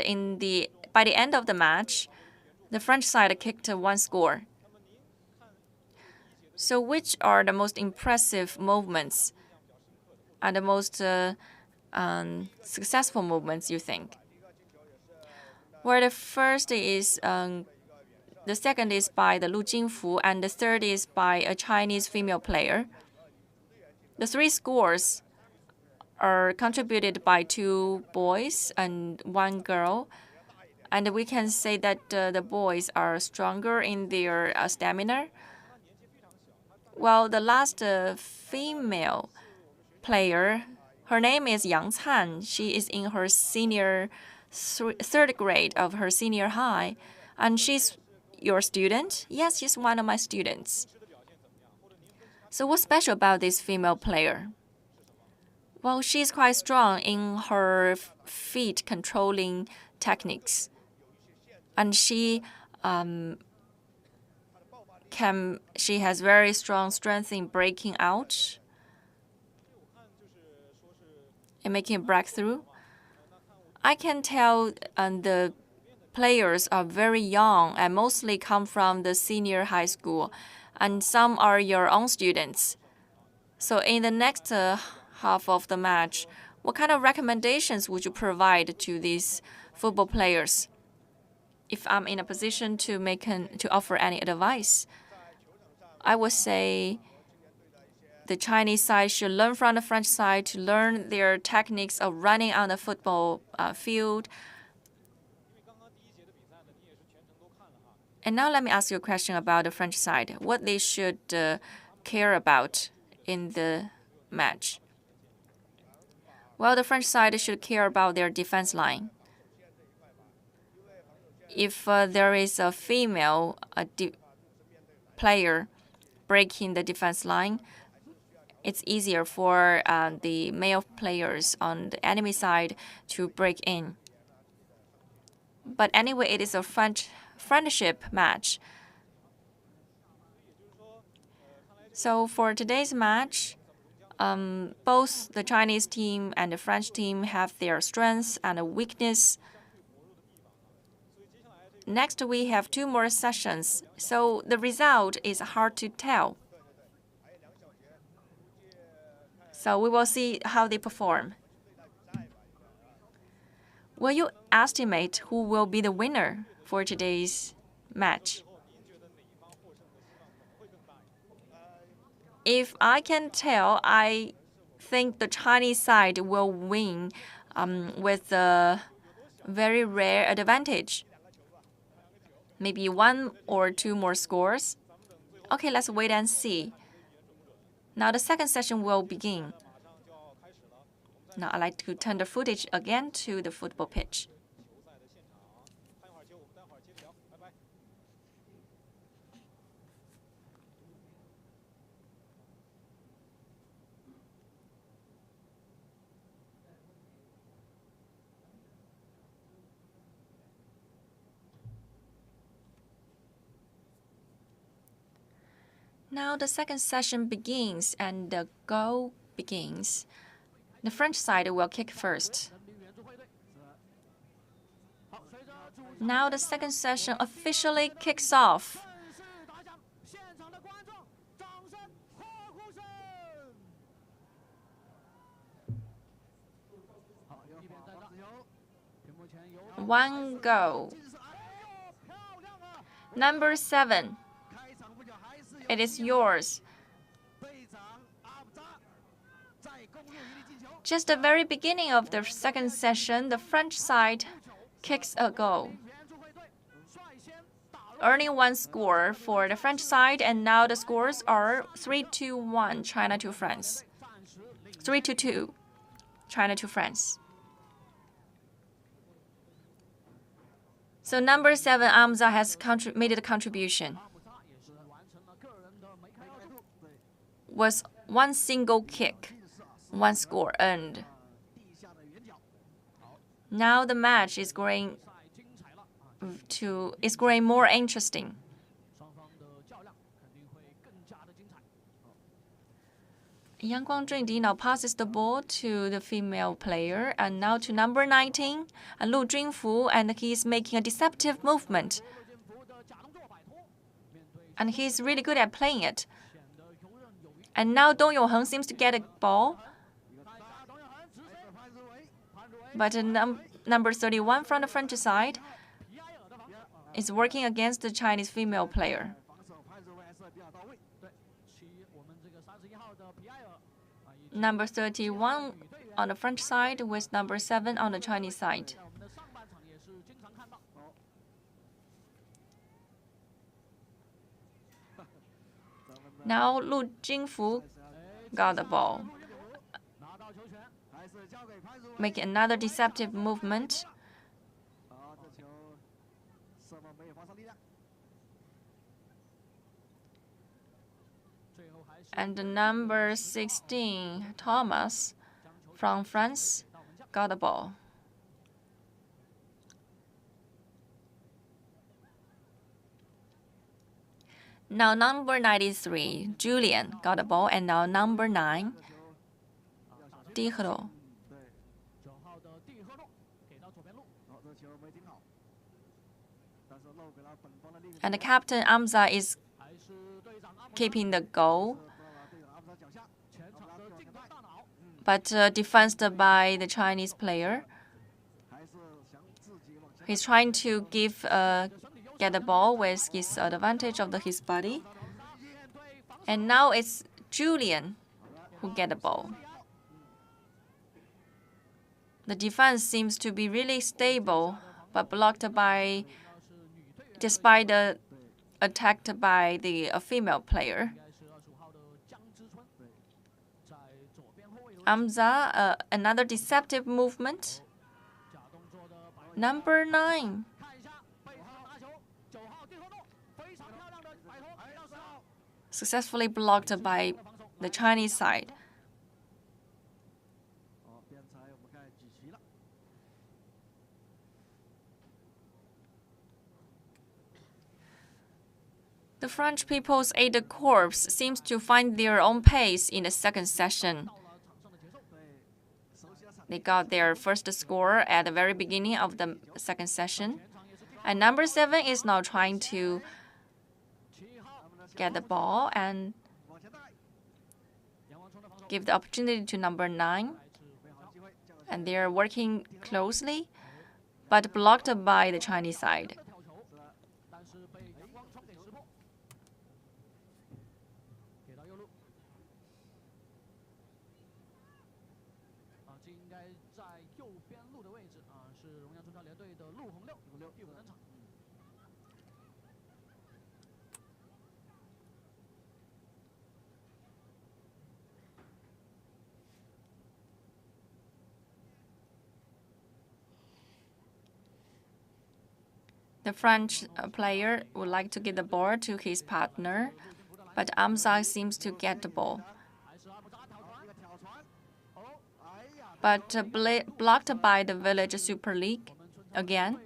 by the end of the match, the French side kicked 1 score. So which are the most impressive movements and the most successful movements, you think? Where the first is the second is by the Lu Jingfu, and the third is by a Chinese female player. The 3 scores are contributed by 2 boys and 1 girl, And we can say that the boys are stronger in their stamina. Well, the last female player, her name is Yang Can. She is in her third grade of her senior high. And she's your student? Yes, she's one of my students. So what's special about this female player? Well, she's quite strong in her feet controlling techniques. And she has very strong strength in breaking out and making a breakthrough. I can tell the players are very young and mostly come from the senior high school, and some are your own students. So in the next half of the match, what kind of recommendations would you provide to these football players? If I'm in a position to offer any advice, I would say the Chinese side should learn from the French side to learn their techniques of running on the football field. And now let me ask you a question about the French side. What they should care about in the match? Well, the French side should care about their defense line. If there is a female player breaking the defense line, it's easier for the male players on the enemy side to break in. But anyway, it is a friendship match. So for today's match, both the Chinese team and the French team have their strengths and a weakness. Next, we have 2 more sessions, so the result is hard to tell. So we will see how they perform. Will you estimate who will be the winner for today's match? If I can tell, I think the Chinese side will win with a very rare advantage. Maybe 1 or 2 more scores. Okay, let's wait and see. Now the second session will begin. Now I'd like to turn the footage again to the football pitch. Now the second session begins and the goal begins. The French side will kick first. Now the second session officially kicks off. One goal. Number 7. It is yours. Just the very beginning of the second session, the French side kicks a goal, earning 1 score for the French side, and now the scores are 3-1 China to France. 3-2 China to France. So number 7, Amza has made a contribution. Was 1 single kick, 1 score earned. Now the match is growing more interesting. Yang Guangjing now passes the ball to the female player, and now to number 19, Lu Junfu, and he is making a deceptive movement. And he's really good at playing it. And now Dong Yongheng seems to get a ball. But number 31 from the French side is working against the Chinese female player. Number 31 on the French side with number 7 on the Chinese side. Now Lu Jingfu got the ball. Make another deceptive movement. And the number 16, Thomas, from France, got the ball. Now number 93, Julian, got the ball, and now number 9, Dihro. And the captain Amza is keeping the goal, but defensed by the Chinese player. He's trying to get the ball with his advantage of his body. And now it's Julian who get the ball. The defense seems to be really stable, but blocked by, despite the attacked by the female player. Amza, another deceptive movement. Number 9. Successfully blocked by the Chinese side. The French People's Aid Corps seems to find their own pace in the second session. They got their first score at the very beginning of the second session. And number 7 is now trying to get the ball and give the opportunity to number 9. And they're working closely, but blocked by the Chinese side. The French player would like to give the ball to his partner, but Amza seems to get the ball. But blocked by the Village Super League again.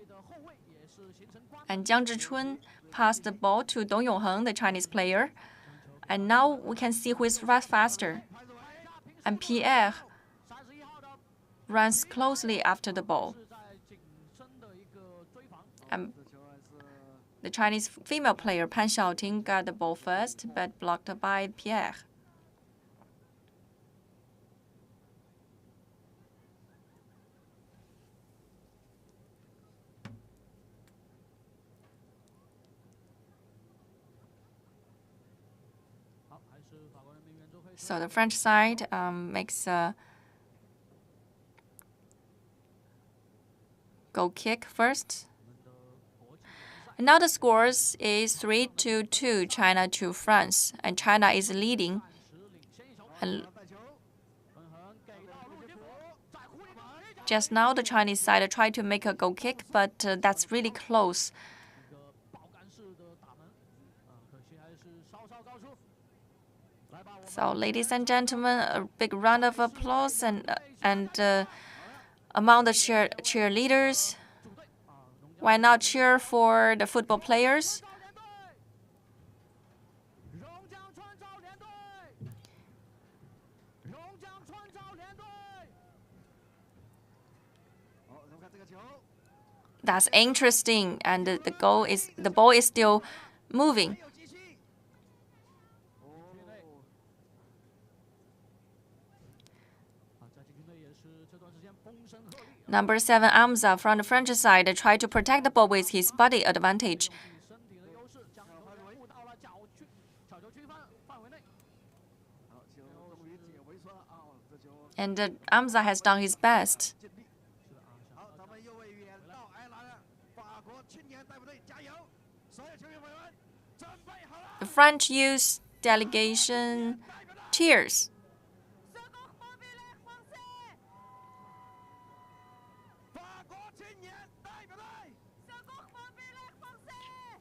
And Jiang Zhichun passed the ball to Dong Yongheng, the Chinese player. And now we can see who is faster. And Pierre runs closely after the ball. And the Chinese female player Pan Xiaoting got the ball first, but blocked by Pierre. So the French side makes a goal kick first. And now the scores is 3-2, China to France, and China is leading. And just now the Chinese side tried to make a goal kick, but that's really close. So, ladies and gentlemen, a big round of applause and among the cheerleaders. Why not cheer for the football players? That's interesting, and the ball is still moving. Number 7, Amza, from the French side, tried to protect the ball with his body advantage. And Amza has done his best. The French used delegation cheers. Secours populaire français! 法国青年代表队， Secours populaire français!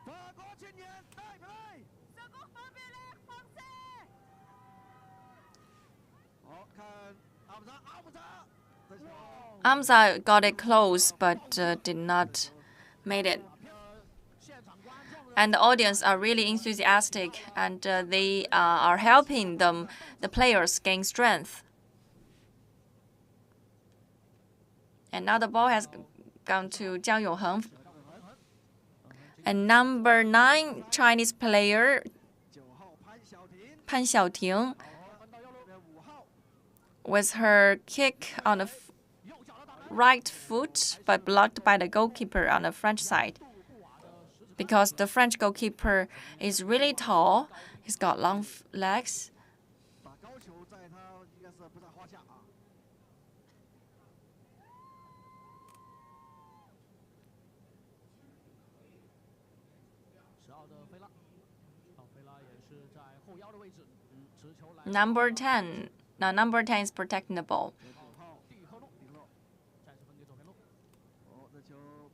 法国青年代表队。 Secours populaire français! 好看阿姆扎，这球 Amza got it close but did not made it. And the audience are really enthusiastic, and they are helping the players gain strength. And now the ball has gone to Jiang Yongheng. And number 9 Chinese player 9号潘晓婷， Pan Xiaoting 分到右路5号， with her kick on the right foot, but blocked by the goalkeeper on the French side. Because the French goalkeeper is really tall, he's got long legs. 打高球在他应该是不在话下啊。12的菲拉，菲拉也是在后腰的位置，持球来。 Number 10. Now number 10 is protecting the ball. 9号地后路，再次分给左边路。哦，这球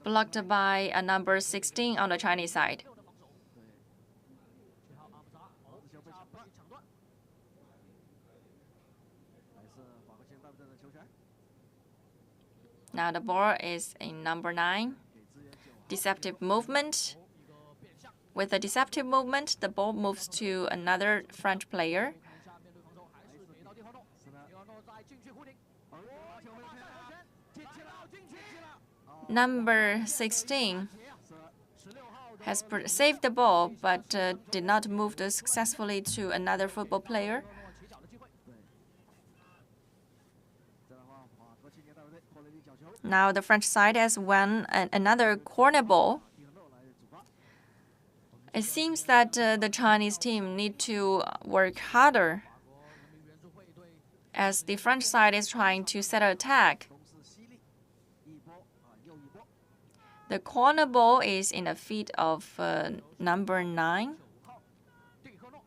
Blocked by a number 16 on the Chinese side. 7号阿姆扎，哦，这球被抢断，还是法国青年代表队的球权。 Now the ball is in number 9. 给支援9号。 Deceptive movement. With the deceptive movement, the ball moves to another French player. 下面对防守还是给到地后路，是的，地后路在禁区弧顶，哦，球没偏啊，进去了，进去了。 Number 16是16号 has saved the ball, but did not move successfully to another football player. 起脚的机会。对，这样的话，法国青年代表队获得一脚球， Now the French side has won another corner ball. 地后路来主罚。 It seems that the Chinese team need to work harder 法国人民元素会对 as the French side is trying to set an attack. 攻势犀利，一波啊又一波。 The corner ball is in the feet of number 9 9号地后路，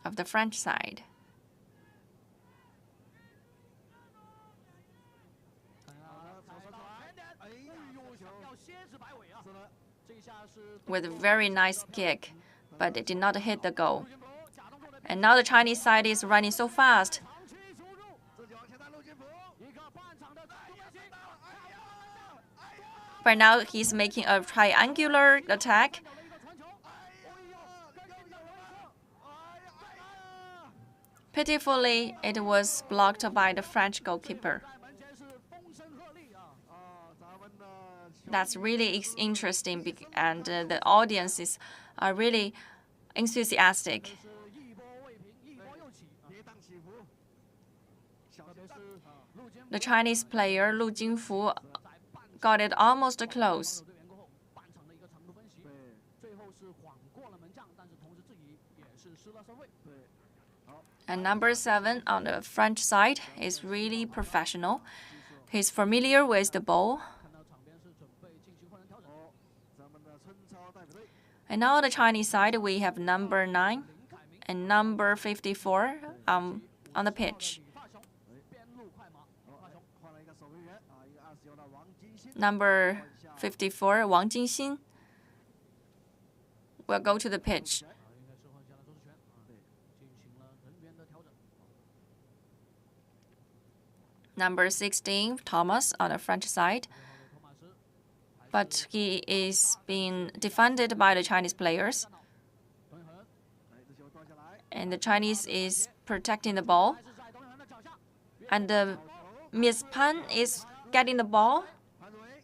of the French side. 好的，哎呦，球要蝎子摆尾啊！是的，这一下是 With a very nice kick, but it did not hit the goal. 陆金福假动作的 And now the Chinese side is running so fast. 长驱直入，自己往前带陆金福，一个半场的突破性，哎呀，哎呀， Right now, he's making a triangular attack. 有了一个传球，哎呀，又有了，哎呀，哎呀， Pitifully, it was blocked by the French goalkeeper. 在门前是风声鹤唳啊！咱们的球 That's really interesting, and the audiences are really enthusiastic. 是一波未平，一波又起，跌宕起伏。小球是陆金福 The Chinese player Lu Jingfu 在半 got it almost close. 队员过后，半场的一个长度分析，最后是晃过了门将，但是同时自己也是失了身位。对， And number 7 on the French side is really professional. He's familiar with the ball. 看到场边是准备进行换人调整。哦，咱们的春超代表队 And now on the Chinese side, we have number 9林凯明 and number 54 on the pitch. 李发雄，边路快马，李发雄换了一个守门员啊，一个29的王金鑫。 Number 54, Wang Jingxin, will go to the pitch. 应该是换下了周世权啊，对，进行了人员的调整。 Number 16, Thomas on the French side. 托马斯 But he is being defended by the Chinese players. 董永恒，哎，这球断下来， And the Chinese is protecting the ball. 还是在董永恒的脚下， And Miss Pan is getting the ball, 潘祖维，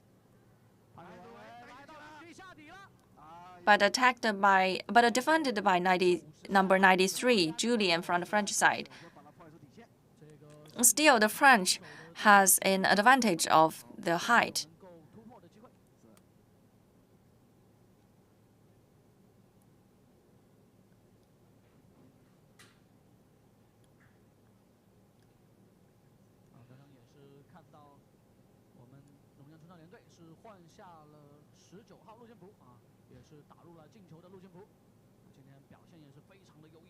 潘祖维来到了底下底了，啊， but defended by number 93, Julian from the French side. 把他抛出底线，这个 Still, the French has an advantage of the height. 能够突破的机会。刚刚也是看到我们龙江春少年队是换下了19号陆金福啊，也也是打入了进球的陆逊普，今天表现也是非常的优异。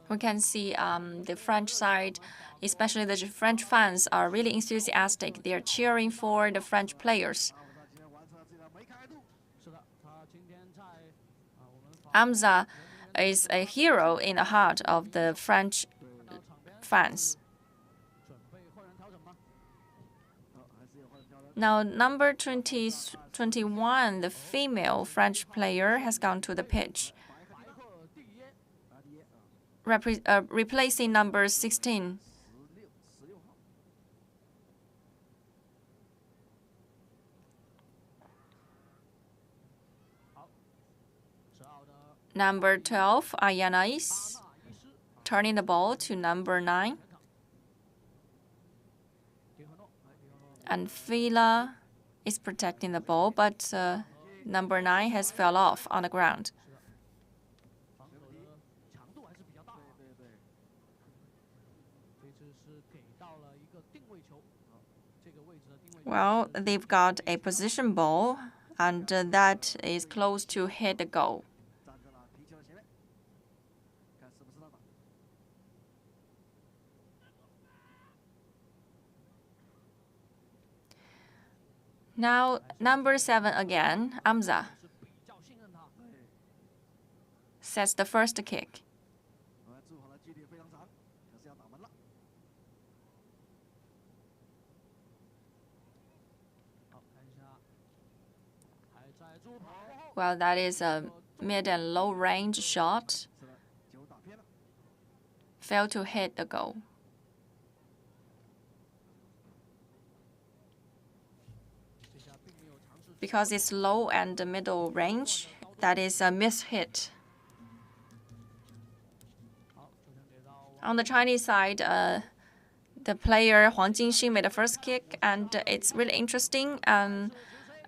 We can see the French side, especially the French fans, are really enthusiastic. They are cheering for the French players. 是的，他今天在我们法 Amza is a hero in the heart of the French 到场边 fans. 准备换人调整吗？ Now, number 21, the female French player, has gone to the pitch, 白鹤蒂耶， replacing number 16. 好，12的 Number 12, Ayanais, 纳伊斯， turning the ball to number 9. 迪赫诺，迪赫诺 And Fila is protecting the ball, but number 9 has fell off on the ground. 防守的强度还是比较大啊。这次是给到了一个定位球，这个位置的定位球。 Well, they've got a position ball, and that is close to hit the goal. 站在了皮球的前面，看是不是他打。 Now, number 7 again, Amza, 是比较信任他。 sets the first kick. 祝好了，距离非常长，可是要打门了。好，看一下，还在助跑过后， Well, that is a mid and low range shot, 是的，球打偏了。 failed to hit the goal. 这下并没有尝试。 Because it's low and middle range, that is a miss hit. 好，球权给到 On the Chinese side, the player Huang Jingxin made the first kick, and it's really interesting.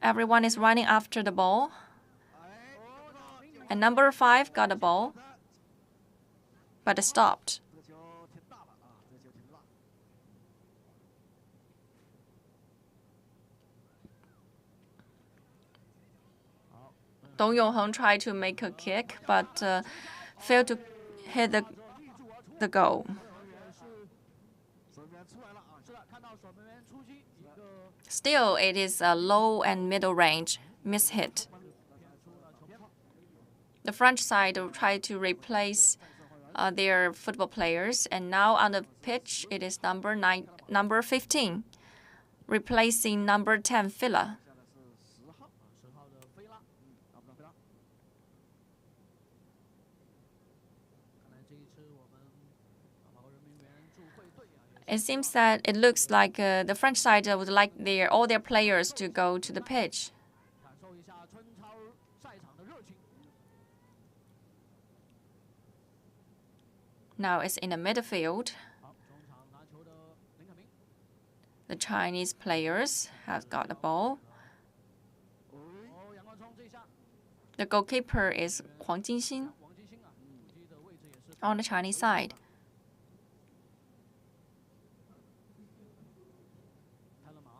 Everyone is running after the ball, and number 5 got the ball, but it stopped. 这个球挺大了啊，这个球挺大。 Dong Yongheng tried to make a kick, but failed to hit the goal. 守门员出来了啊，是的，看到守门员出击一个 Still, it is a low and middle range miss hit. 偏出了球边。 The French side will try to replace their football players, and now on the pitch it is number 15, replacing number 10 Fila. 下的是10号， 10号的菲拉，打不到菲拉。看来这一次我们法国人民援助会队啊，也 It seems that it looks like the French side would like all their players to go to the pitch. 感受一下春超赛场的热情。 Now it's in the midfield. 好，中场拿球的林肯明， The Chinese players have got the ball. 哦，杨冠聪这一下， The goalkeeper is Huang Jingxin 王金星啊，出击的位置也是 on the Chinese side. 开了马，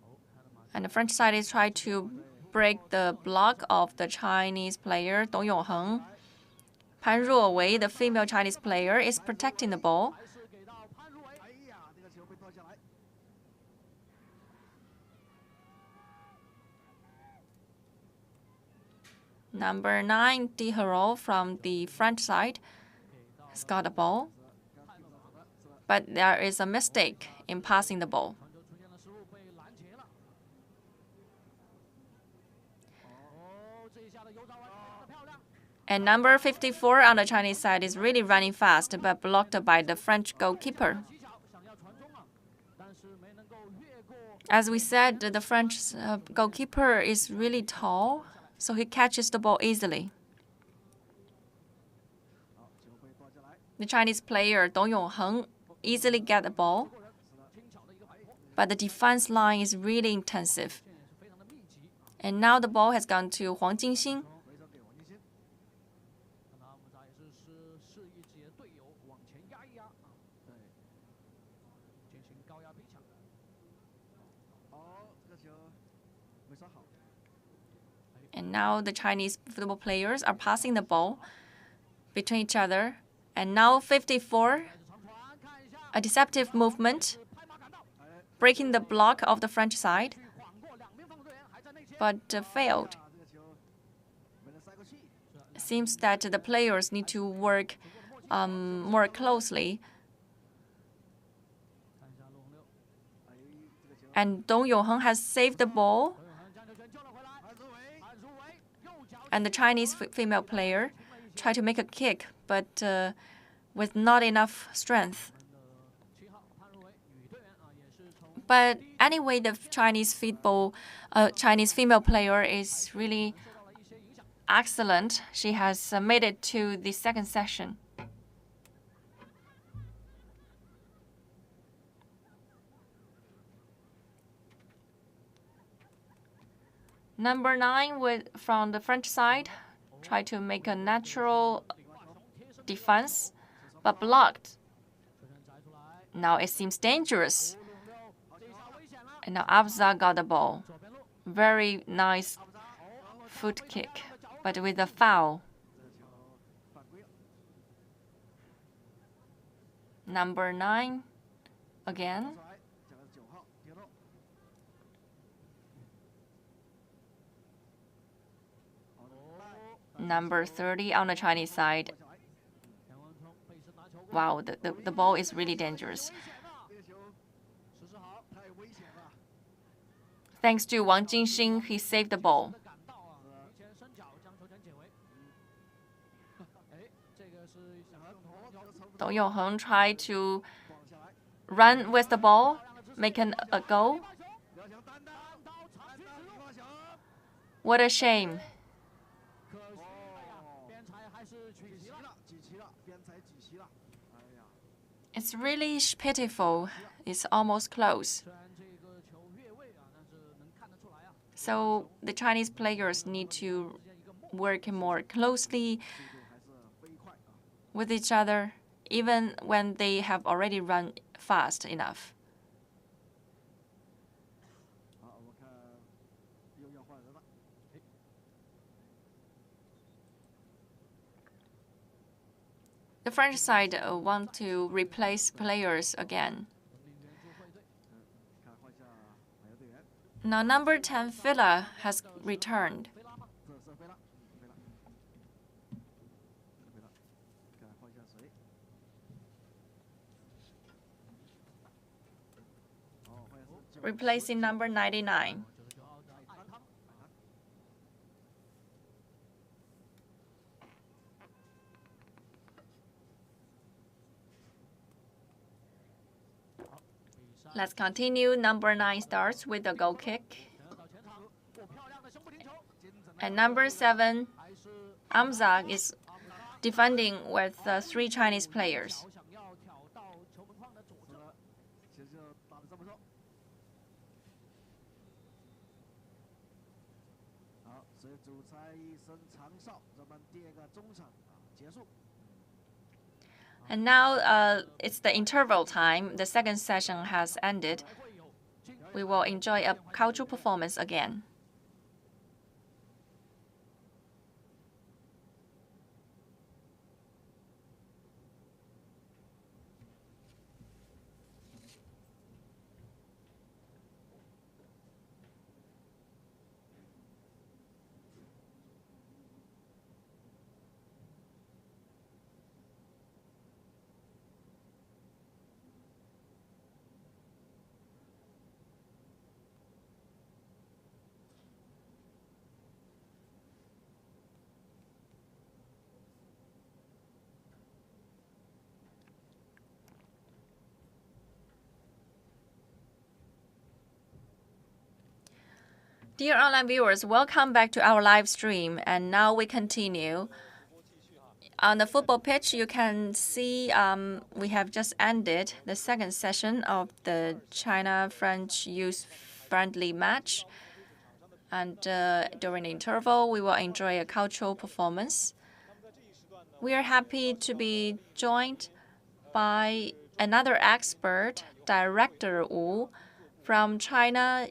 哦，开了马， And the French side is trying to break the block of the Chinese player Dong Yongheng. Pan Ruowei, the female Chinese player, is protecting the ball. 还是给到潘如伟，哎呀，这个球被断下来。 Number 9, Di Hero from the French side, 给到 has got the ball, 泰勒马， but there is a mistake in passing the ball. 传球出现了失误，被拦截了。哦，这一下的游爪完非常的漂亮。 And number 54 on the Chinese side is really running fast, but blocked by the French goalkeeper. 技巧想要传中啊，但是没能够越过。 As we said, the French goalkeeper is really tall, so he catches the ball easily. 好，球被断下来。 The Chinese player Dong Yongheng easily get the ball, 轻巧的一个摆脱， but the defense line is really intensive. 线也是非常的密集。 And now the ball has gone to Huang Jingxin. 回传给王金星。有往前压一压啊，对，进行高压逼抢。哦，这个球没刷好。 And now the Chinese football players are passing the ball between each other. And now 54, a deceptive movement, breaking the block of the French side, but failed. 这个球没能塞过去。 It seems that the players need to work more closely. 看一下陆洪六，哎，这个球 And Dong Yongheng has saved the ball. 刘永恒将球权救了回来，潘书伟，潘书伟右脚 And the Chinese female player tried to make a kick, but with not enough strength. 7号潘如伟女队员啊，也是从 But anyway, the Chinese female player is really 受到了一些影响。 excellent. She has made it to the second session. Number 9 from the French side tried to make a natural defense, but blocked. 球权摘出来， Now it seems dangerous. 陆洪六这一下危险了， And now Abza got the ball. 左边路 Very nice foot kick, but with a foul. 这个球犯规了。 Number 9 again. 甩，这个是9号铁路。 Number 30 on the Chinese side. 田文聪背身拿球， Wow, the ball is really dangerous. 这个球实施好，太危险了。 Thanks to Wang Jingxing, he saved the ball. 赶到啊，提前伸脚将球权解围。哎，这个是想用头球， Dong Yongheng tried to 放下来， run with the ball, make a goal. 刘翔单刀，单刀一发球。 What a shame. 可惜了呀，边裁还是取举齐了。齐了，举齐了，边裁举齐了。哎呀， It's really pitiful. It's almost close. 虽然这个球越位啊，但是能看得出来啊， So the Chinese players need to work more closely 速度还是飞快啊。 with each other, even when they have already run fast enough. 好，我们看又要换人了。 The French side want to replace players again. 领援助会队。看换下哪个队员？ Now number 10 Villa has returned. 菲拉吗？这是飞了，飞了，飞了。看换下谁？哦，换下是9 Replacing number 99. 99号的艾汤。 好，比赛 Let's continue. Number 9 starts with a goal kick. 到前场，过漂亮的胸部停球，精准的 And number 7, 还是 Amza, is defending with 3 Chinese players. 脚想要挑到球门框的左侧。其实就打得这么说。好，随主裁一声长哨，咱们第2个中场结束。 And now it's the interval time. The second session has ended. 还会有进 We will enjoy a cultural performance again. Dear online viewers, welcome back to our live stream. And now we continue. On the football pitch, you can see we have just ended the second session of the China-French youth-friendly match. And during the interval, we will enjoy a cultural performance. We are happy to be joined by another expert, Director Wu, from China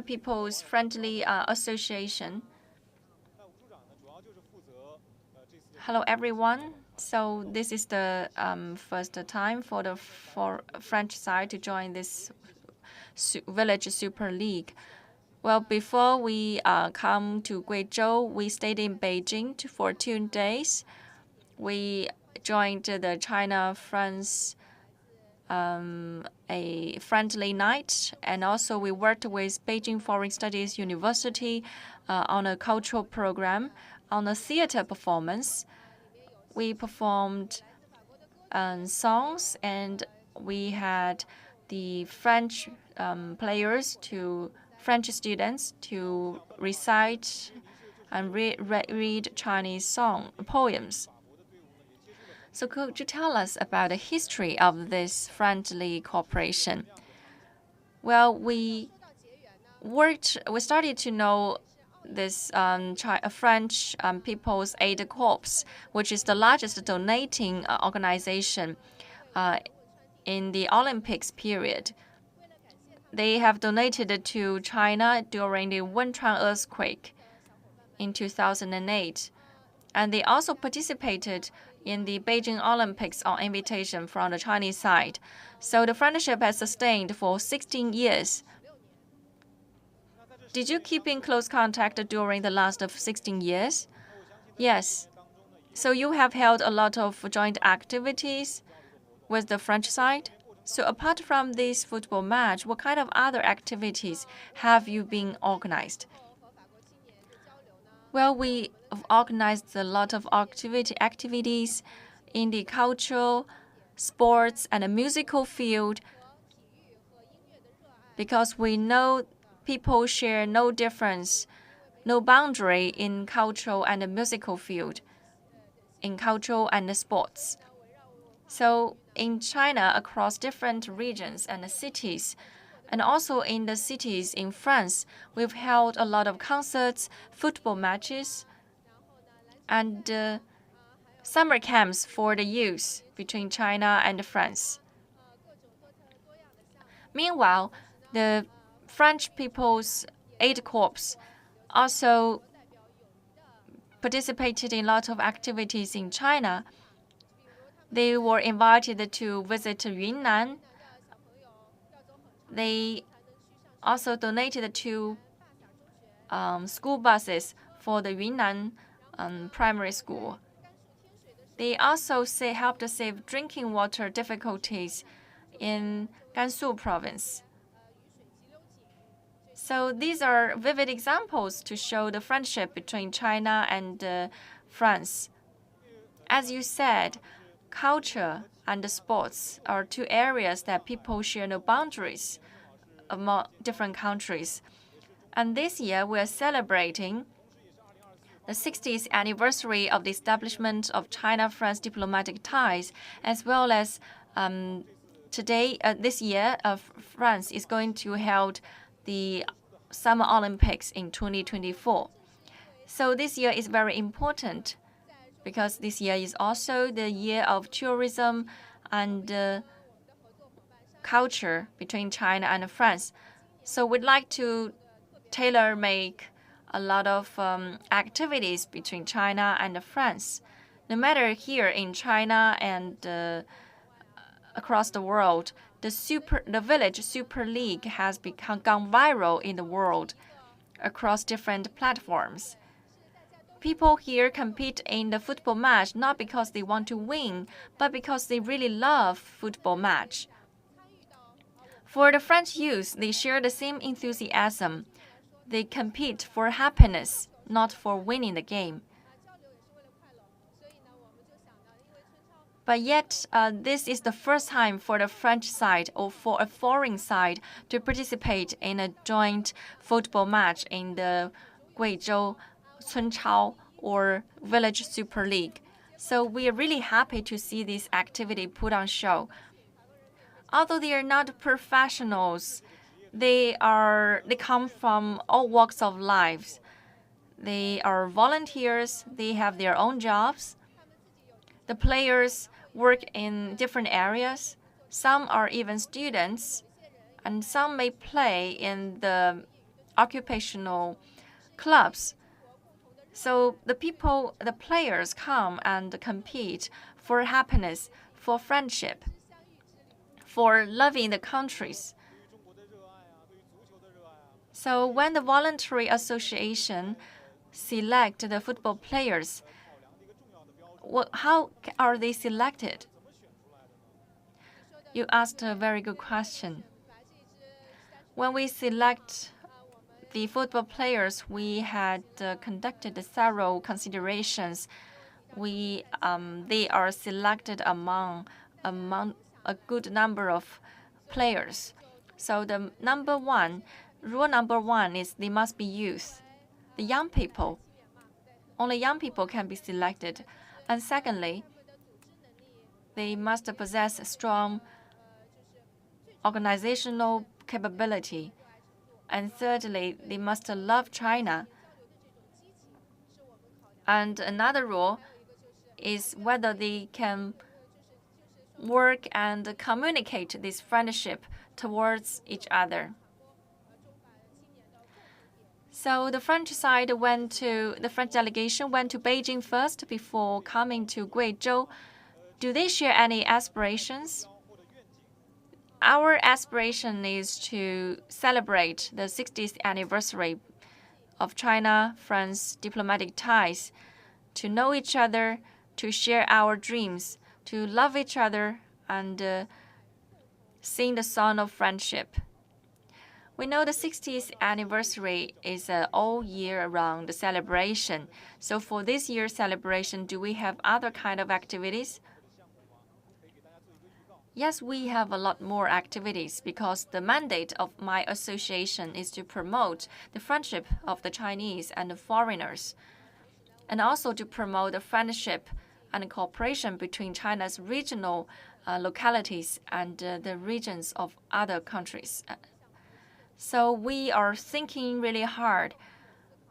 People's Friendly Association. Hello, everyone. So this is the first time for the French side to join this Village Super League. Well, before we come to Guizhou, we stayed in Beijing for 2 days. We joined the China-France a friendly night, and also we worked with Beijing Foreign Studies University on a cultural program, on a theater performance. We performed songs, and we had the French French students to recite and read Chinese poems. So could you tell us about the history of this friendly cooperation? Well, we started to know this French People's Aid Corps, which is the largest donating organization in the Olympics period. They have donated to China during the Wenchuan earthquake in 2008. And they also participated in the Beijing Olympics on invitation from the Chinese side. So the friendship has sustained for 16 years. Did you keep in close contact during the last 16 years? Yes. So you have held a lot of joint activities with the French side? So apart from this football match, what kind of other activities have you been organized? Well, we have organized a lot of activities in the cultural, sports, and the musical field because we know people share no difference, no boundary in cultural and the musical field, in cultural and the sports. So in China, across different regions and cities, and also in the cities in France, we've held a lot of concerts, football matches, and summer camps for the youth between China and France. Meanwhile, the French People's Aid Corps also participated in a lot of activities in China. They were invited to visit Yunnan. They also donated 2 school buses for the Yunnan primary school. They also helped save drinking water difficulties in Gansu province. So these are vivid examples to show the friendship between China and France. As you said, culture and sports are 2 areas that people share no boundaries among different countries. And this year, we are celebrating the 60th anniversary of the establishment of China-France diplomatic ties, as well as this year, France is going to hold the Summer Olympics in 2024. So this year is very important because this year is also the year of tourism and culture between China and France. So we'd like to tailor-make a lot of activities between China and France. No matter here in China and across the world, the Village Super League has gone viral in the world across different platforms. People here compete in the football match not because they want to win, but because they really love football match. For the French youth, they share the same enthusiasm. They compete for happiness, not for winning the game. But yet, this is the first time for the French side or for a foreign side to participate in a joint football match in the Guizhou, Cunchao, or Village Super League. So we are really happy to see this activity put on show. Although they are not professionals, they come from all walks of life. They are volunteers. They have their own jobs. The players work in different areas. Some are even students, and some may play in the occupational clubs. So the players come and compete for happiness, for friendship, for loving the countries. So when the voluntary association select the football players, how are they selected? You asked a very good question. When we select the football players, we had conducted several considerations. They are selected among a good number of players. So rule number one is they must be youth, the young people. Only young people can be selected. And secondly, they must possess a strong organizational capability. And thirdly, they must love China. And another rule is whether they can work and communicate this friendship towards each other. So the French delegation went to Beijing first before coming to Guizhou. Do they share any aspirations? Our aspiration is to celebrate the 60th anniversary of China-France diplomatic ties, to know each other, to share our dreams, to love each other, and sing the song of friendship. We know the 60th anniversary is an all year round celebration. So for this year's celebration, do we have other kind of activities? Yes, we have a lot more activities because the mandate of my association is to promote the friendship of the Chinese and the foreigners, and also to promote the friendship and cooperation between China's regional localities and the regions of other countries. So we are thinking really hard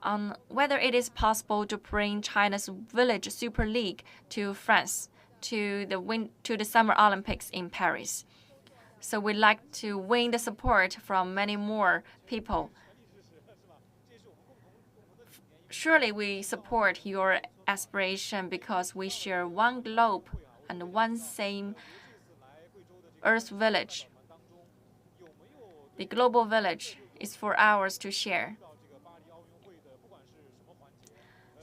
on whether it is possible to bring China's Village Super League to France, to the Summer Olympics in Paris. So we'd like to win the support from many more people. Surely we support your aspiration because we share one globe and one same Earth village. The global village is for ours to share.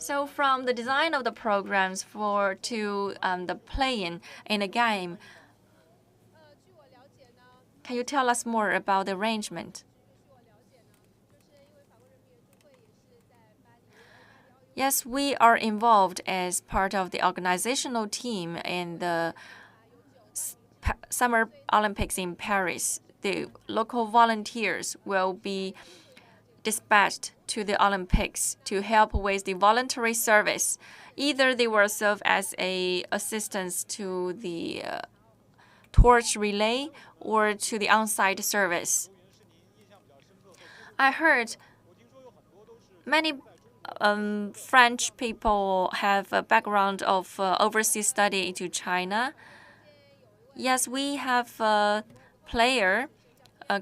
So from the design of the programs to the playing in a game, can you tell us more about the arrangement? Yes, we are involved as part of the organizational team in the Summer Olympics in Paris. The local volunteers will be dispatched to the Olympics to help with the voluntary service. Either they will serve as an assistance to the torch relay or to the on-site service. I heard many French people have a background of overseas study into China. Yes, we have a player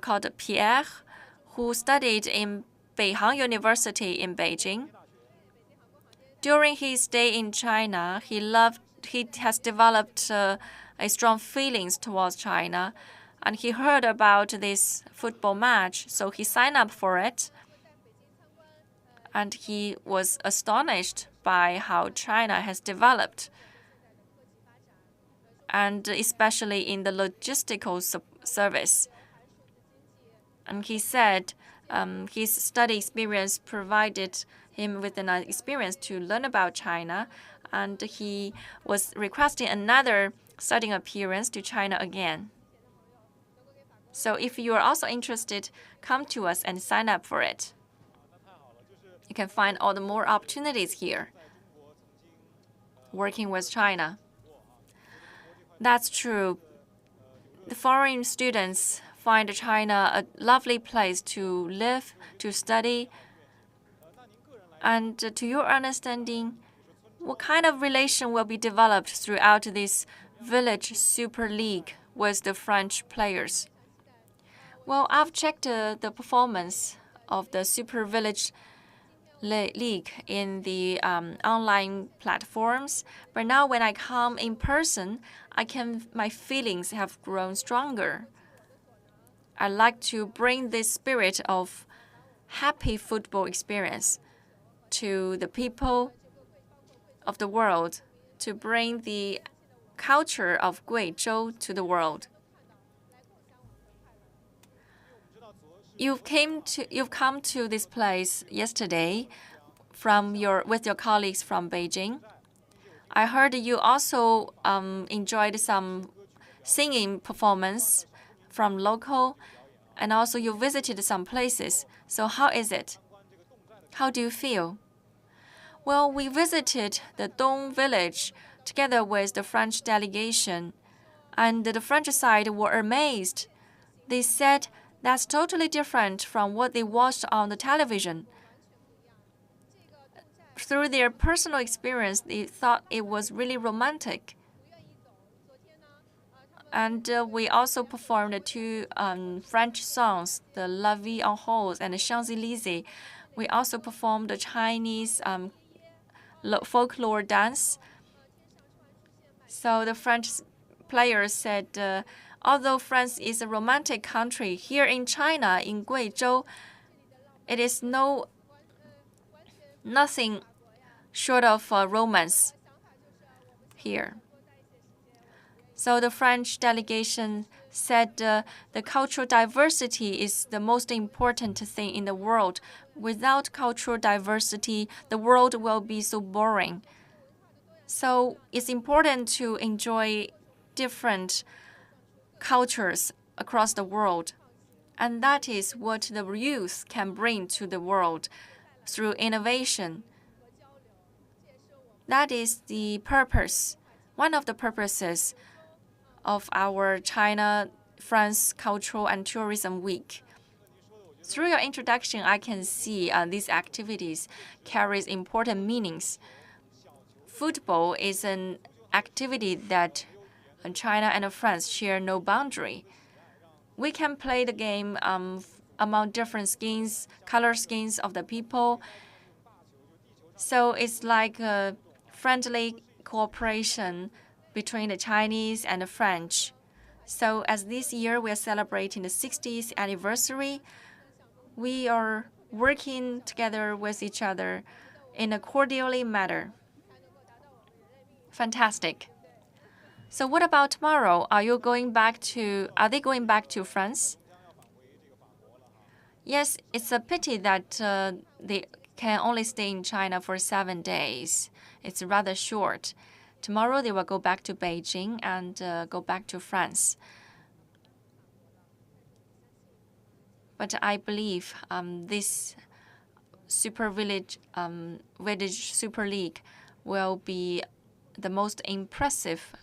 called Pierre who studied in Beihang University in Beijing. During his stay in China, he has developed a strong feelings towards China, and he heard about this football match, so he signed up for it. And he was astonished by how China has developed, and especially in the logistical service. And he said his study experience provided him with an experience to learn about China, and he was requesting another studying appearance to China again. So if you are also interested, come to us and sign up for it. You can find all the more opportunities here working with China. That's true. The foreign students find China a lovely place to live, to study. And to your understanding, what kind of relation will be developed throughout this village super league with the French players? Well, I've checked the performance of the super village league in the online platforms, but now when I come in person, my feelings have grown stronger. I like to bring this spirit of happy football experience to the people of the world, to bring the culture of Guizhou to the world. You've come to this place yesterday with your colleagues from Beijing. I heard you also enjoyed some singing performance from local, and also you visited some places. So how is it? How do you feel? Well, we visited the Dong village together with the French delegation, and the French side were amazed. They said that's totally different from what they watched on the television. Through their personal experience, they thought it was really romantic. And we also performed two French songs, the La Vie en Rose and the Champs-Élysées. We also performed the Chinese folklore dance. So the French players said, although France is a romantic country, here in China, in Guizhou, it is nothing short of romance here. So the French delegation said the cultural diversity is the most important thing in the world. Without cultural diversity, the world will be so boring. So it's important to enjoy different cultures across the world. And that is what the youth can bring to the world through innovation. That is the purpose, one of the purposes of our China-France Cultural and Tourism Week. Through your introduction, I can see these activities carries important meanings. Football is an activity that China and France share no boundary. We can play the game among different color schemes of the people. So it's like a friendly cooperation between the Chinese and the French. So as this year we are celebrating the 60th anniversary, we are working together with each other in a cordially manner. Fantastic. So what about tomorrow? Are they going back to France? Yes, it's a pity that they can only stay in China for 7 days. It's rather short. Tomorrow they will go back to Beijing and go back to France. But I believe this village Super League will be the most impressive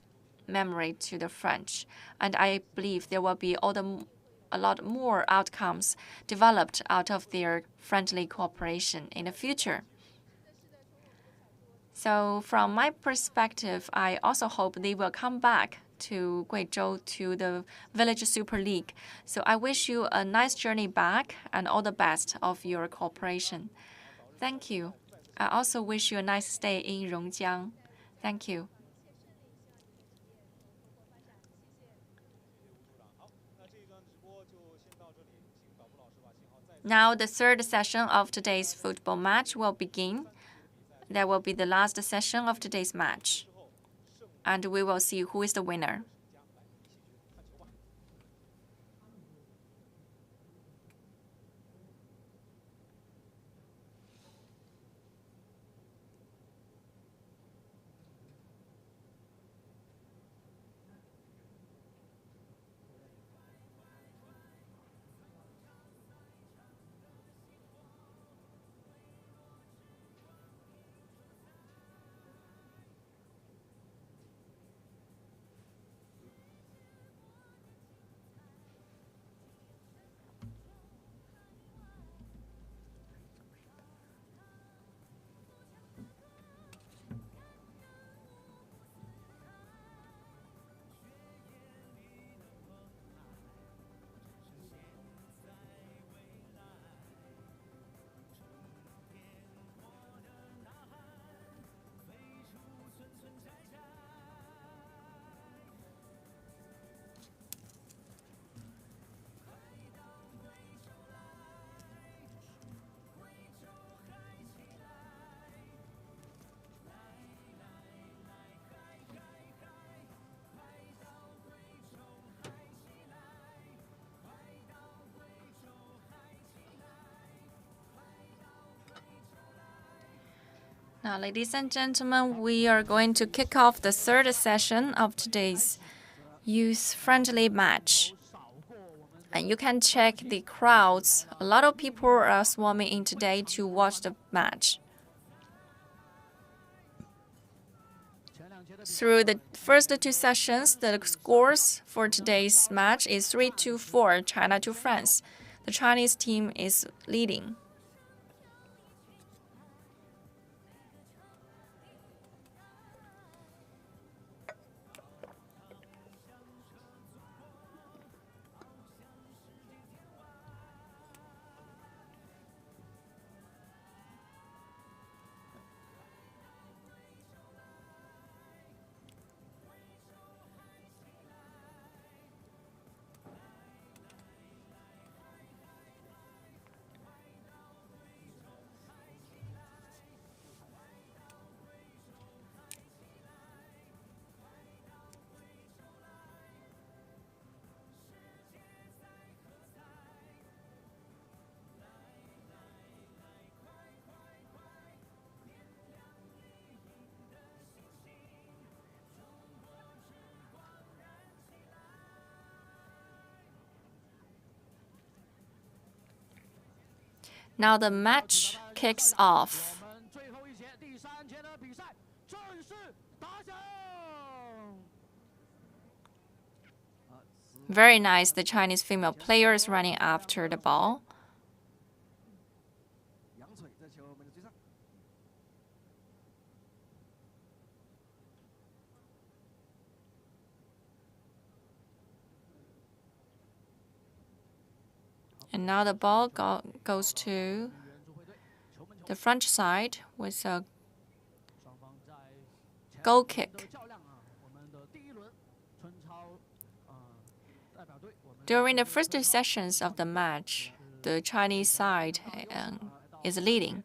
memory to the French. And I believe there will be a lot more outcomes developed out of their friendly cooperation in the future. So from my perspective, I also hope they will come back to Guizhou, to the Village Super League. So I wish you a nice journey back and all the best of your cooperation. Thank you. I also wish you a nice stay in Rongjiang. Thank you. Now the third session of today's football match will begin. That will be the last session of today's match. And we will see who is the winner. Now, ladies and gentlemen, we are going to kick off the third session of today's youth-friendly match. And you can check the crowds. A lot of people are swarming in today to watch the match. Through the first two sessions, the scores for today's match is 3-4, China to France. The Chinese team is leading. Now the match kicks off. Very nice, the Chinese female players running after the ball. And now the ball goes to the French side with a goal kick. During the first two sessions of the match, the Chinese side is leading.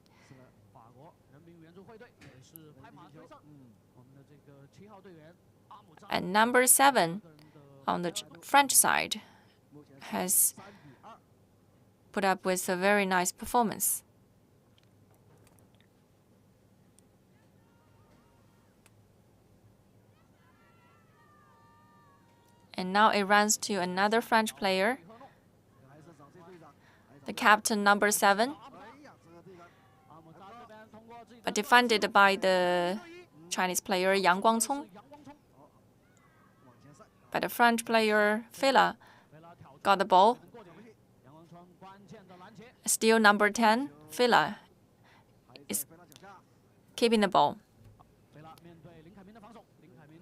And number 7 on the French side has put up with a very nice performance. And now it runs to another French player, the captain number 7, but defended by the Chinese player Yang Guangcong. But the French player Fila got the ball. Still number 10, Fila is keeping the ball.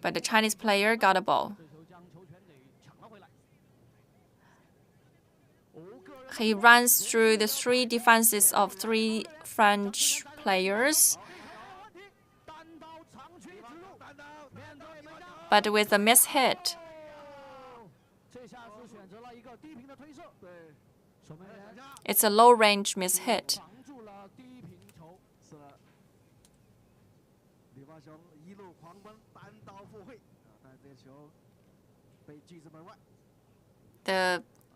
But the Chinese player got the ball. He runs through the 3 defenses of 3 French players, but with a miss hit. It's a low-range miss hit.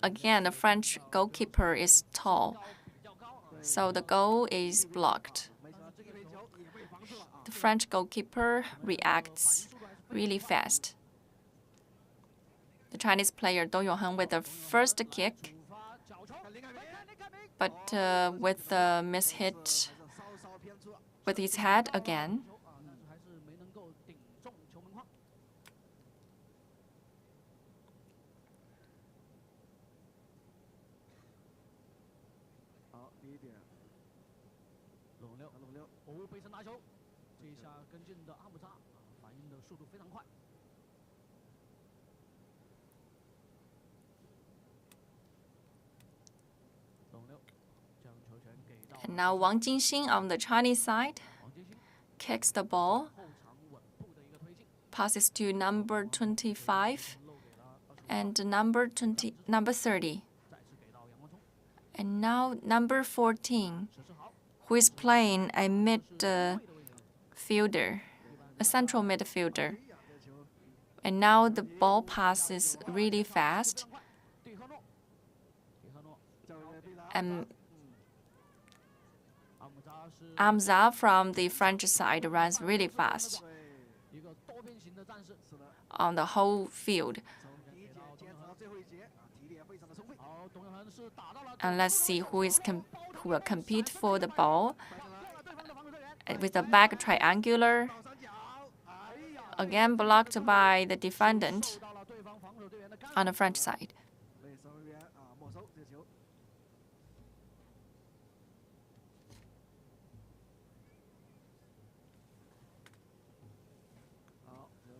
Again, the French goalkeeper is tall, so the goal is blocked. The French goalkeeper reacts really fast. The Chinese player Dou Yongheng with the first kick, but with a miss hit with his head again. And now Wang Jingxin on the Chinese side kicks the ball, passes to number 25 and number 30. And now number 14, who is playing a midfielder, a central midfielder. And now the ball passes really fast. And Amza from the French side runs really fast 一个多边形的战士。 on the whole field. 从第一节坚持到最后一节啊，体力也非常的充沛。好，董永恒是打到了。 And let's see who will compete for the ball 过了对方的防守队员。 with the back triangular. 倒三角，哎呀， Again blocked by the defendant 受到了对方防守队员的干扰。 on the French side. 被守门员啊没收这球。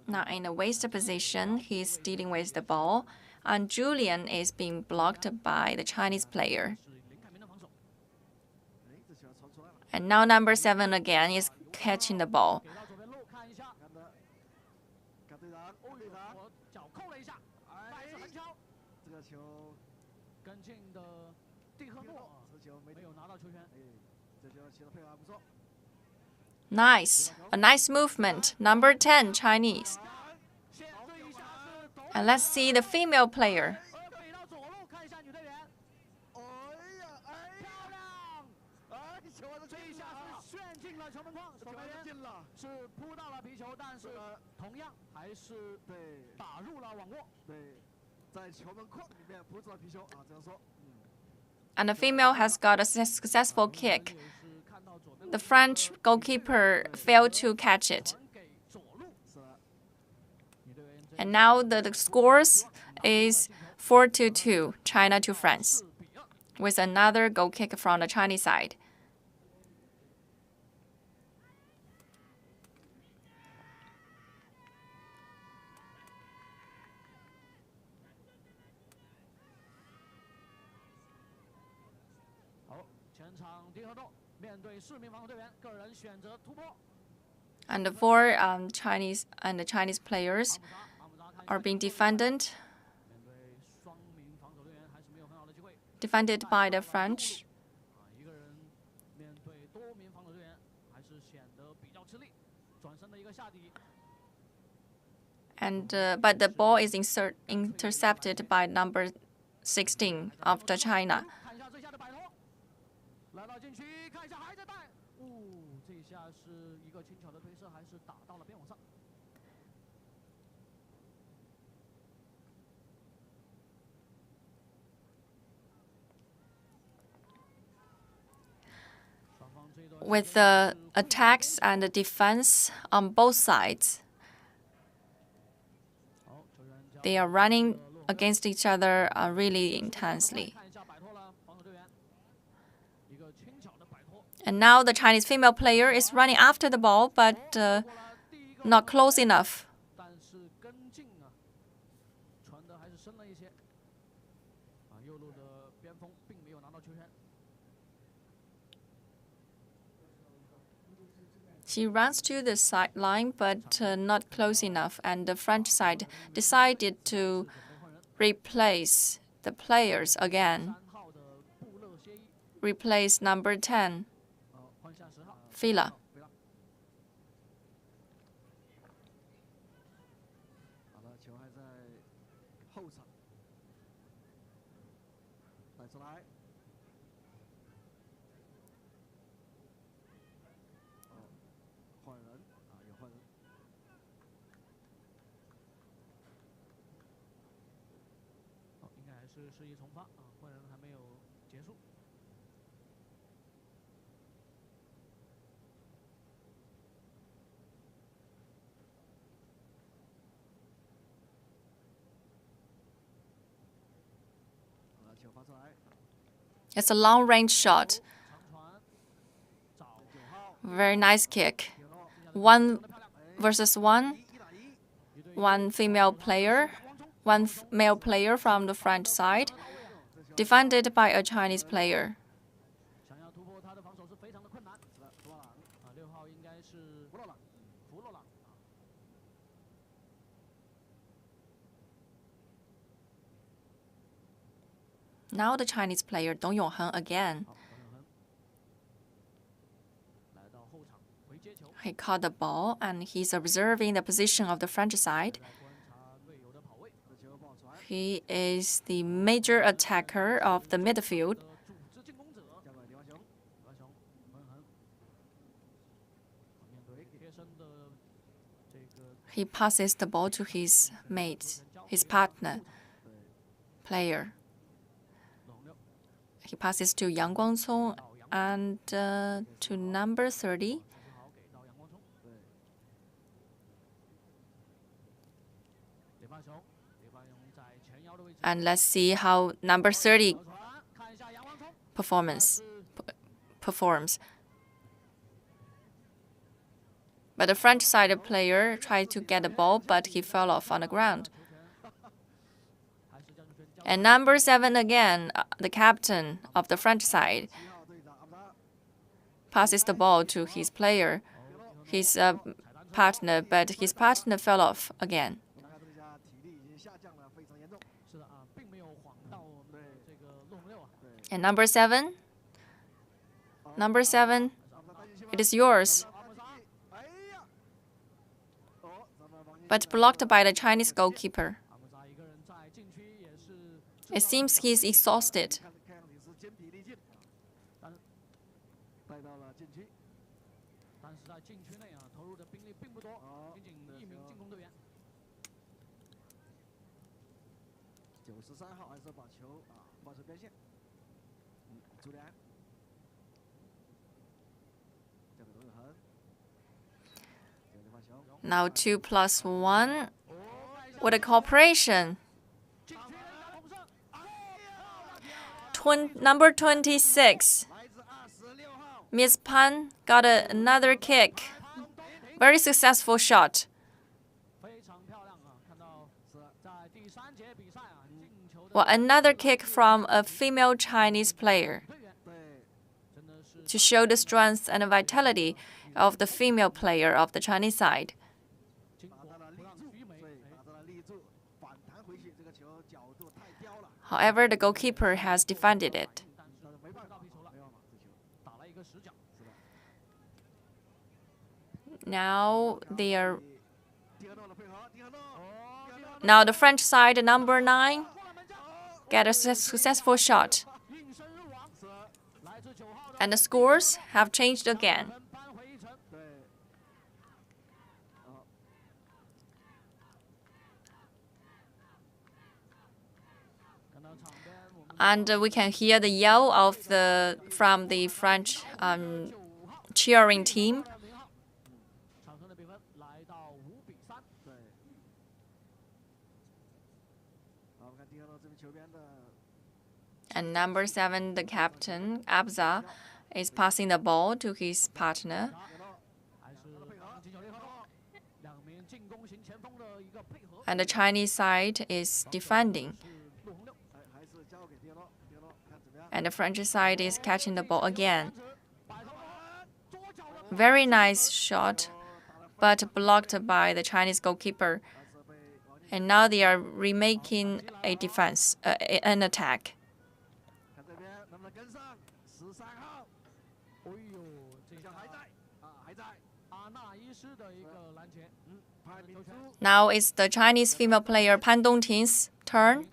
Now in a waist position, he's dealing with the ball, and Julian is being blocked by the Chinese player. 是林凯明的防守。 哎，这球传出来了， And now number 7 again is catching the ball. 给到左边路看一下。 看的，看队长，队长，我脚扣了一下，但是很巧，这个球跟进的蒂赫诺这球没没有拿到球权。 哎，这球起的配合还不错。 Nice. A nice movement. Number 10, Chinese. 先对一下是董， And let's see the female player. 给到左路看一下女队员，哎呀，哎漂呀，亮，哎，球还是这一下是旋进了球门框，守球还是门员进了。是扑到了皮球，但是同样还是对打入了网窝。对，在球门框里面扑出了皮球啊，这样说。 And the female has got a successful kick. 也是看到左边 The French goalkeeper failed to catch it. 传给左路，是的，女队员 And now the scores is 4-2, China to France, 4-2。 with another goal kick from the Chinese side. 好，前场迪赫诺面对4名防守队员，个人选择突破。 And the 4 Chinese players 阿姆扎看一下 are being defended 面对双名防守队员还是没有很好的机会。 defended by the French. 一个人面对多名防守队员还是显得比较吃力。转身的一个下底， And but the ball is intercepted by number 16 of the China. 看一下这下的摆脱，来到禁区，看一下还在带。这下是一个轻巧的推射，还是打到了边网上。 With the attacks and the defense on both sides, 好，球员将 they are running against each other really intensely. 看一下摆脱了防守队员，一个轻巧的摆脱。 And now the Chinese female player is running after the ball, but 过了第一个， not close enough. 但是跟进啊，传的还是深了一些。右路的边锋并没有拿到球权。 She runs to the sideline, but not close enough, and the French side decided to replace the players again. 3号的布勒歇伊， Replace number 10, 换下10号。 Fila. 好了，球还在后场，带出来。哦，换人啊，有换人。好，应该还是示意重发啊，换人还没有结束。 好了，球发出来， It's a long range shot. 长传，找9号 Very nice kick. 铁诺， 1 versus 1, 1打1， one female player, one male player from the French side, defended by a Chinese player. 想要突破他的防守是非常的困难。是的，弗洛朗，啊，6号应该是弗洛朗，弗洛朗啊。 Now the Chinese player Dong Yongheng again. 好，董永恒来到后场回接球， He caught the ball and he's observing the position of the French side. 来观察队友的跑位。 这球不好传， He is the major attacker of the midfield. 组织进攻者，交给李万雄，王雄，文恒， He passes the ball to his mate, his partner, player. He passes to Yang Guangcong and to number 30. And let's see how number 30 performs. But the French side player tried to get the ball, but he fell off on the ground. And number 7 again, the captain of the French side, passes the ball to his player, his partner, but his partner fell off again. And number 7, it is yours. But blocked by the Chinese goalkeeper. It seems he's exhausted. Now 2 plus 1. What a cooperation. Number 26, Miss Pan got another kick. Very successful shot. Well, another kick from a female Chinese player to show the strength and vitality of the female player of the Chinese side. However, the goalkeeper has defended it. Now the French side, number 9, get a successful shot. And the scores have changed again. And we can hear the yell from the French cheering team. And number 7, the captain, Abza, is passing the ball to his partner. And the Chinese side is defending. And the French side is catching the ball again. Very nice shot, but blocked by the Chinese goalkeeper. And now they are remaking a defense, an attack. Now it's the Chinese female player Pan Dongting's turn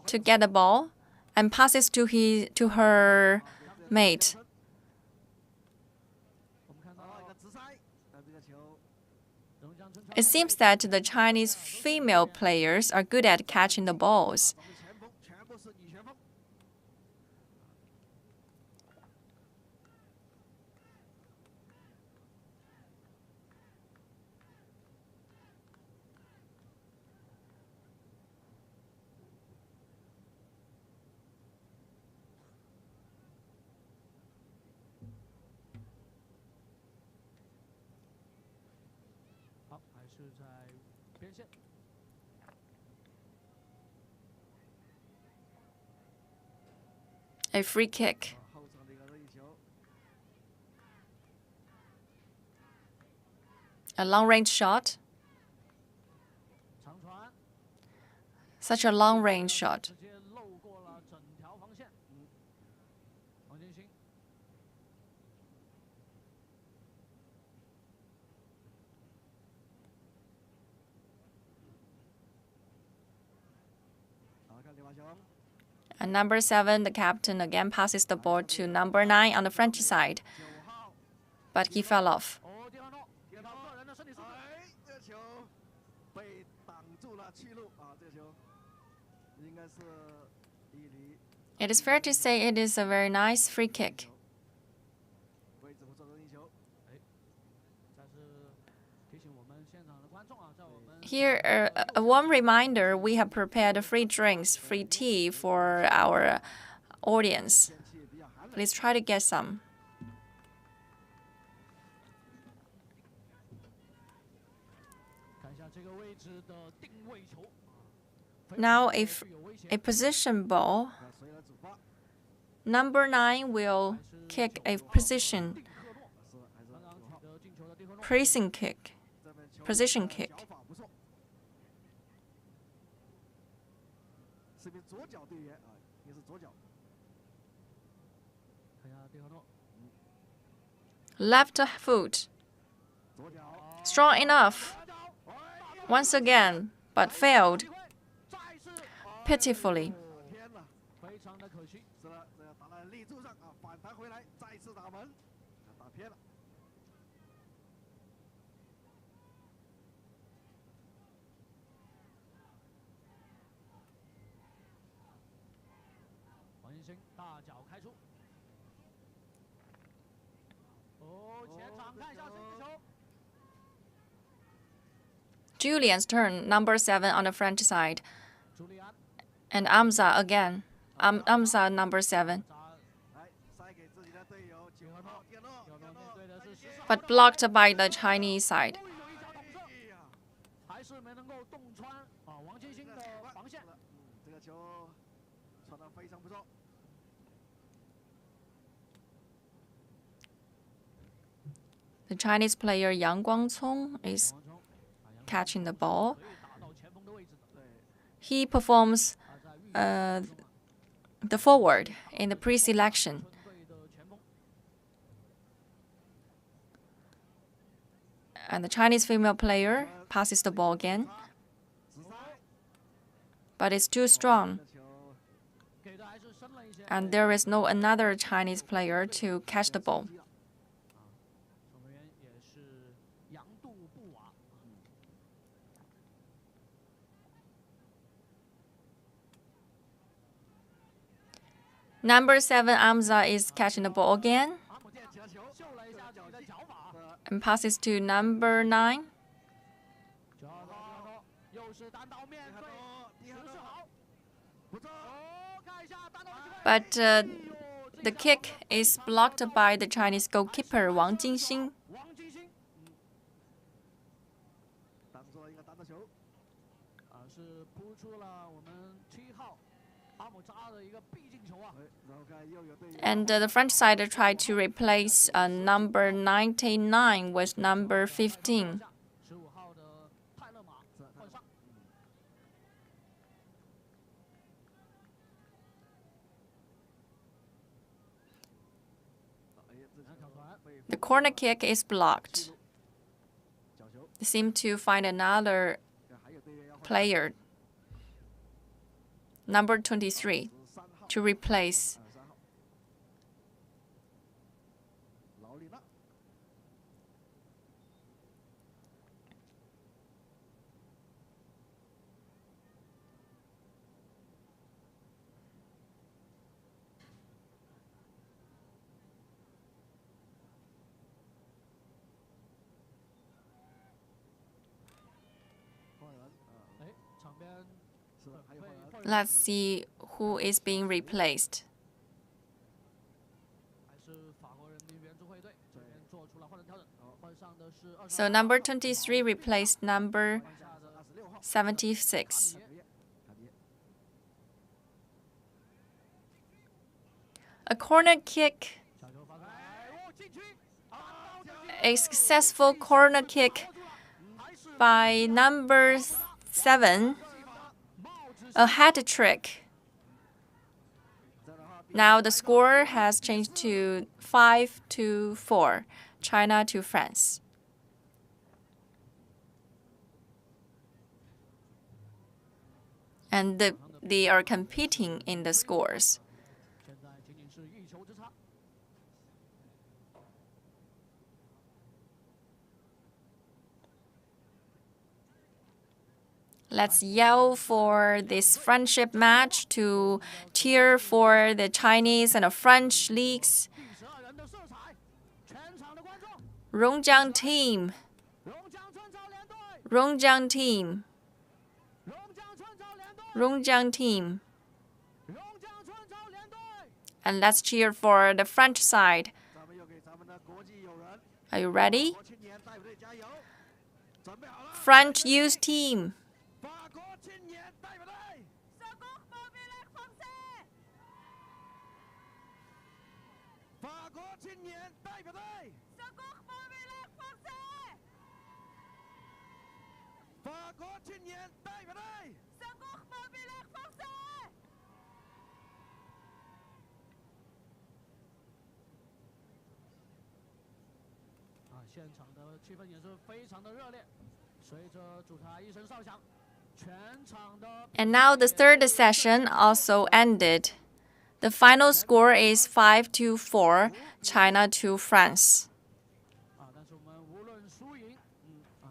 to get the ball and passes to her mate. It seems that the Chinese female players are good at catching the balls. A free kick. A long-range shot. Such a long-range shot. And number 7, the captain, again passes the ball to number 9 on the French side. But he fell off. 被挡住了去路啊！这个球应该是伊犁 It is fair to say it is a very nice free kick. 位置不错的进球。但是提醒我们现场的观众啊，在我们 Here, a warm reminder, we have prepared free drinks, free tea for our audience. 天气比较寒冷， Please try to get some. 看一下这个位置的定位球。 Now, if a position ball, 那谁来主发？ number 9 will kick a position 蒂克诺是还是刚刚取得进球的蒂克诺， pressing kick. 这边球 Position kick 脚法不错，是名左脚队员啊，也是左脚。 看一下蒂克诺， Left foot, 左脚， strong enough once again, but failed 再次 pitifully. 天哪！ 非常的可惜。 是的，这个打在立柱上啊，反弹回来，再次打门，啊打偏了。 黄欣兴大脚开出。哦，前场看一下这个球。 Julian's turn, number 7 on the French side. 朱利安， And Amza again. Amza, number 7. 来塞给自己的队友9号蒂克诺，蒂克诺面对的是10 But blocked by the Chinese side. 有一脚捅射，哎呀，还是没能够洞穿王欣兴的防线。这个球传得非常不错。 The Chinese player Yang Guangcong is 王冲， catching the ball. 可以打到前锋的位置的。 对， He performs 在预 the forward in the pre-selection. 村队的前锋。 And the Chinese female player passes the ball again, 直塞， but it's too strong. 这球 给的还是深了一些。 And there is no another Chinese player to catch the ball. 守门员也是杨杜布瓦。 Number 7, Amza is catching the ball again 阿姆垫起了球，秀了一下自己的脚法。 and passes to number 9. 9号的蒂克诺又是单刀面对蒂克诺，十四号。 不错，哦，看一下单刀的机会。 But 哎呦 the kick is blocked by the Chinese goalkeeper Wang Jingxing. 王金星，挡住了一个单刀球。是扑出了我们7号阿姆扎的一个必进球啊。哎，然后看又有队友 And the French side tried to replace number 99 with number 15. 15号的泰勒马换上。 哎呀，这球挑传， 被 The corner kick is blocked. 角球， They seem to find another 还有队员要换 player, number 23, 13号， to replace 23号，劳丽娜。 换人啊，哎，场边是还有换人， Let's see who is being replaced. 还是法国人民援助会队这边做出了换人调整，换上的是20 So number 23 replaced number 换下的26号， 76. 卡迪耶，卡迪耶， A corner kick, 小球发出来，哦，禁区，单刀的机会 a successful corner kick 还是 by number 7, 帽子 a hat trick. 这样的话， Now the score has changed to 5-4, China to France. And they are competing in the scores. 现在仅仅是1球之差。Let's yell for this friendship match to cheer for the Chinese and the French leagues. 第12人的色彩，全场的观众， Rongjiang team, 龙江春草联队， Rongjiang team, 龙江春草联队， Rongjiang team. 龙江春草联队。 And let's cheer for the French side. 咱们又给咱们的国际友人 Are you ready? 国青年代表队加油！准备好了， French youth team. 法国青年代表队， Secours populaire français. 法国青年代表队， Secours populaire français. 法国青年代表队。 Secours populaire français. 现场的气氛也是非常的热烈，随着主裁一声哨响，全场的 And now the third session also ended. The final score is 5-4, China to France. 但是我们无论输赢，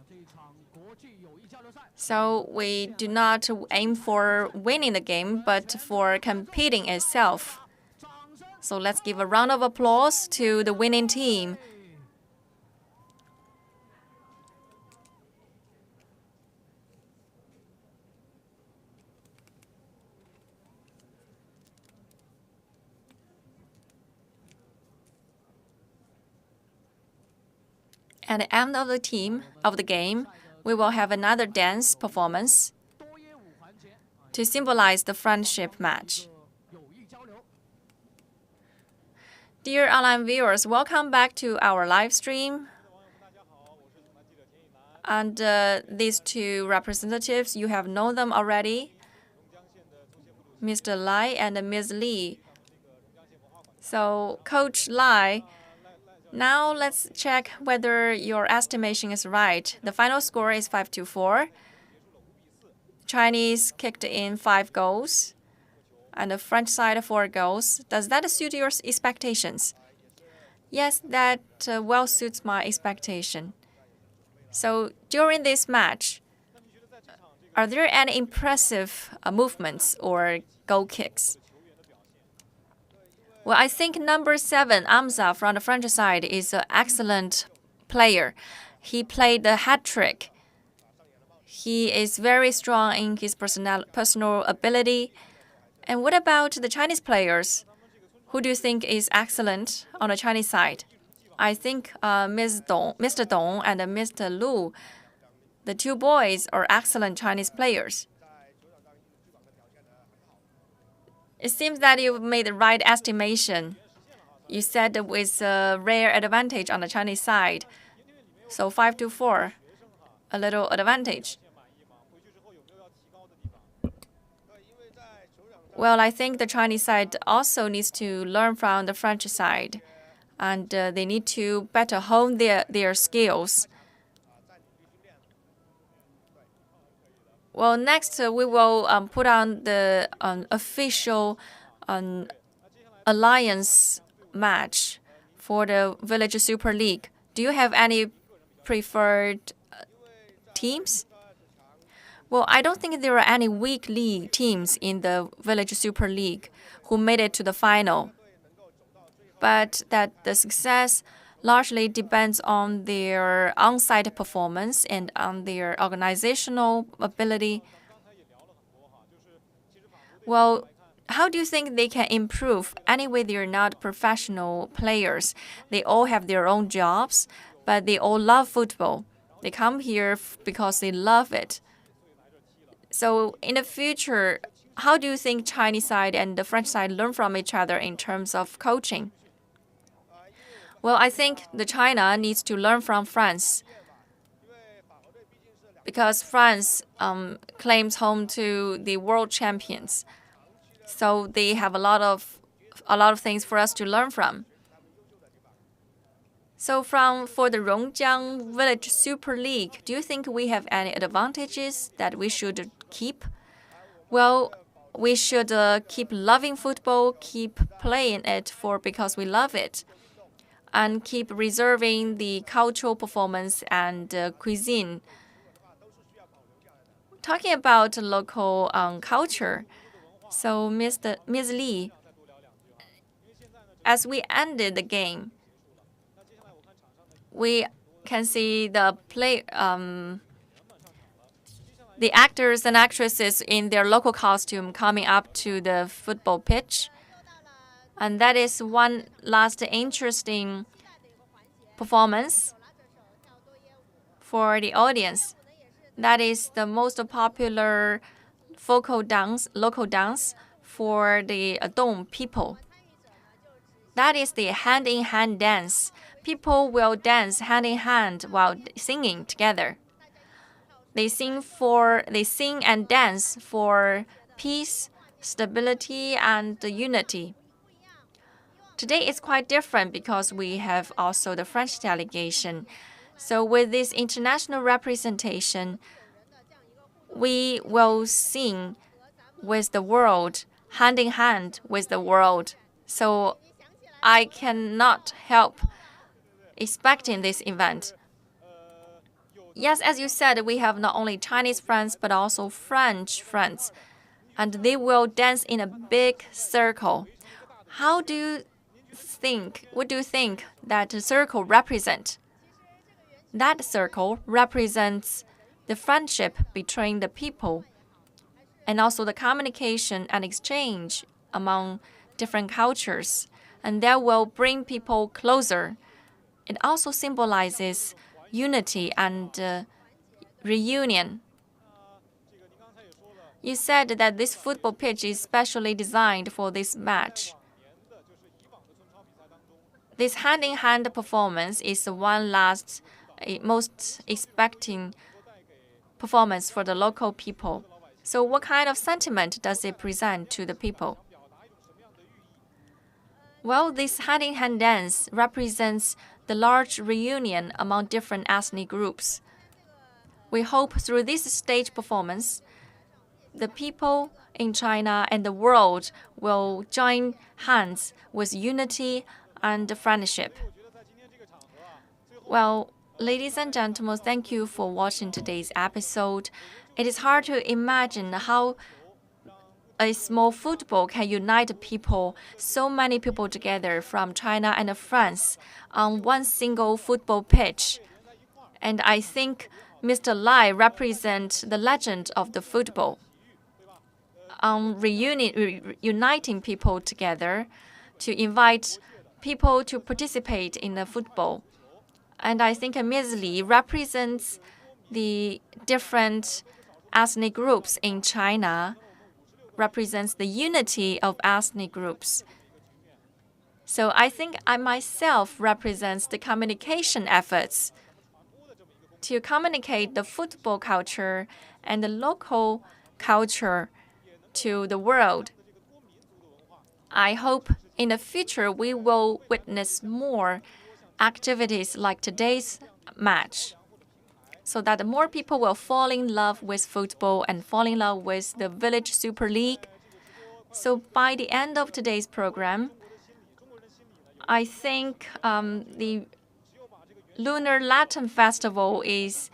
这一场国际友谊交流赛， So we do not aim for winning the game, but for competing itself. 掌声 So let's give a round of applause to the winning team. At the end of the game, we will have another dance performance 多耶舞环节， to symbolize the friendship match. 友谊交流。 Dear online viewers, welcome back to our live stream. And these two representatives, you have known them already, Mr. Lai and Ms. Li. So, Coach Lai, now let's check whether your estimation is right. The final score is 5-4. Chinese kicked in 5 goals, and the French side 4 goals. Does that suit your expectations? Yes, that well suits my expectation. So during this match, are there any impressive movements or goal kicks? Well, I think number 7, Amza from the French side, is an excellent player. He played the hat trick. He is very strong in his personal ability. And what about the Chinese players? Who do you think is excellent on the Chinese side? I think Mr. Dong and Mr. Lu, the two boys, are excellent Chinese players. It seems that you've made the right estimation. You said with a rare advantage on the Chinese side. So 5-4, a little advantage. Well, I think the Chinese side also needs to learn from the French side. And they need to better hone their skills. Well, next we will put on the official alliance match for the Village Super League. Do you have any preferred teams? Well, I don't think there are any weak league teams in the Village Super League who made it to the final. But that the success largely depends on their on-site performance and on their organizational ability. Well, how do you think they can improve? Anyway, they're not professional players. They all have their own jobs, but they all love football. They come here because they love it. So in the future, how do you think Chinese side and the French side learn from each other in terms of coaching? Well, I think the China needs to learn from France because France claims home to the world champions. So they have a lot of things for us to learn from. So for the Rongjiang Village Super League, do you think we have any advantages that we should keep? Well, we should keep loving football, keep playing it because we love it, and keep reserving the cultural performance and cuisine. Talking about local culture, so Ms. Lee, as we ended the game, we can see the actors and actresses in their local costume coming up to the football pitch. And that is one last interesting performance for the audience. That is the most popular local dance for the Dong people. That is the hand-in-hand dance. People will dance hand-in-hand while singing together. They sing and dance for peace, stability, and unity. Today is quite different because we have also the French delegation. So with this international representation, we will sing with the world, hand in hand with the world. So I cannot help expecting this event. Yes, as you said, we have not only Chinese friends, but also French friends. And they will dance in a big circle. What do you think that circle represents? That circle represents the friendship between the people and also the communication and exchange among different cultures. And that will bring people closer. It also symbolizes unity and reunion. You said that this football pitch is specially designed for this match. This hand-in-hand performance is one most expecting performance for the local people. So what kind of sentiment does it present to the people? Well, this hand-in-hand dance represents the large reunion among different ethnic groups. We hope through this stage performance, the people in China and the world will join hands with unity and friendship. Well, ladies and gentlemen, thank you for watching today's episode. It is hard to imagine how a small football can unite people, so many people together from China and France on one single football pitch. And I think Mr. Lai represents the legend of the football on uniting people together to invite people to participate in the football. And I think Ms. Li represents the different ethnic groups in China, represents the unity of ethnic groups. So I think I myself represents the communication efforts to communicate the football culture and the local culture to the world. I hope in the future we will witness more activities like today's match, so that more people will fall in love with football and fall in love with the Village Super League. So by the end of today's program, I think the Lunar Lantern Festival is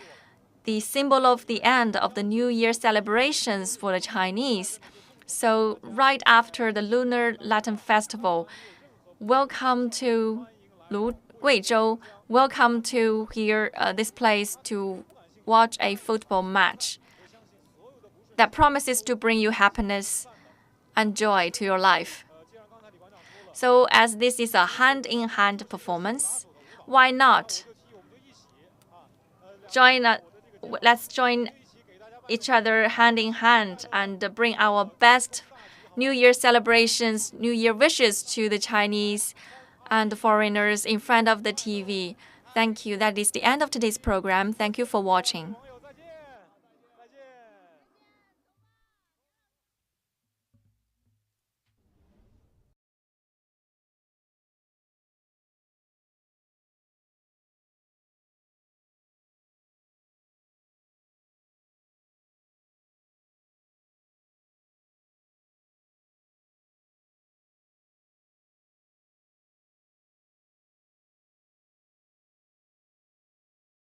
the symbol of the end of the New Year celebrations for the Chinese. So right after the Lunar Lantern Festival, welcome to Guizhou. Welcome to this place to watch a football match that promises to bring you happiness and joy to your life. So as this is a hand-in-hand performance, why not let's join each other hand in hand and bring our best New Year celebrations, New Year wishes to the Chinese and foreigners in front of the TV. Thank you. That is the end of today's program. Thank you for watching.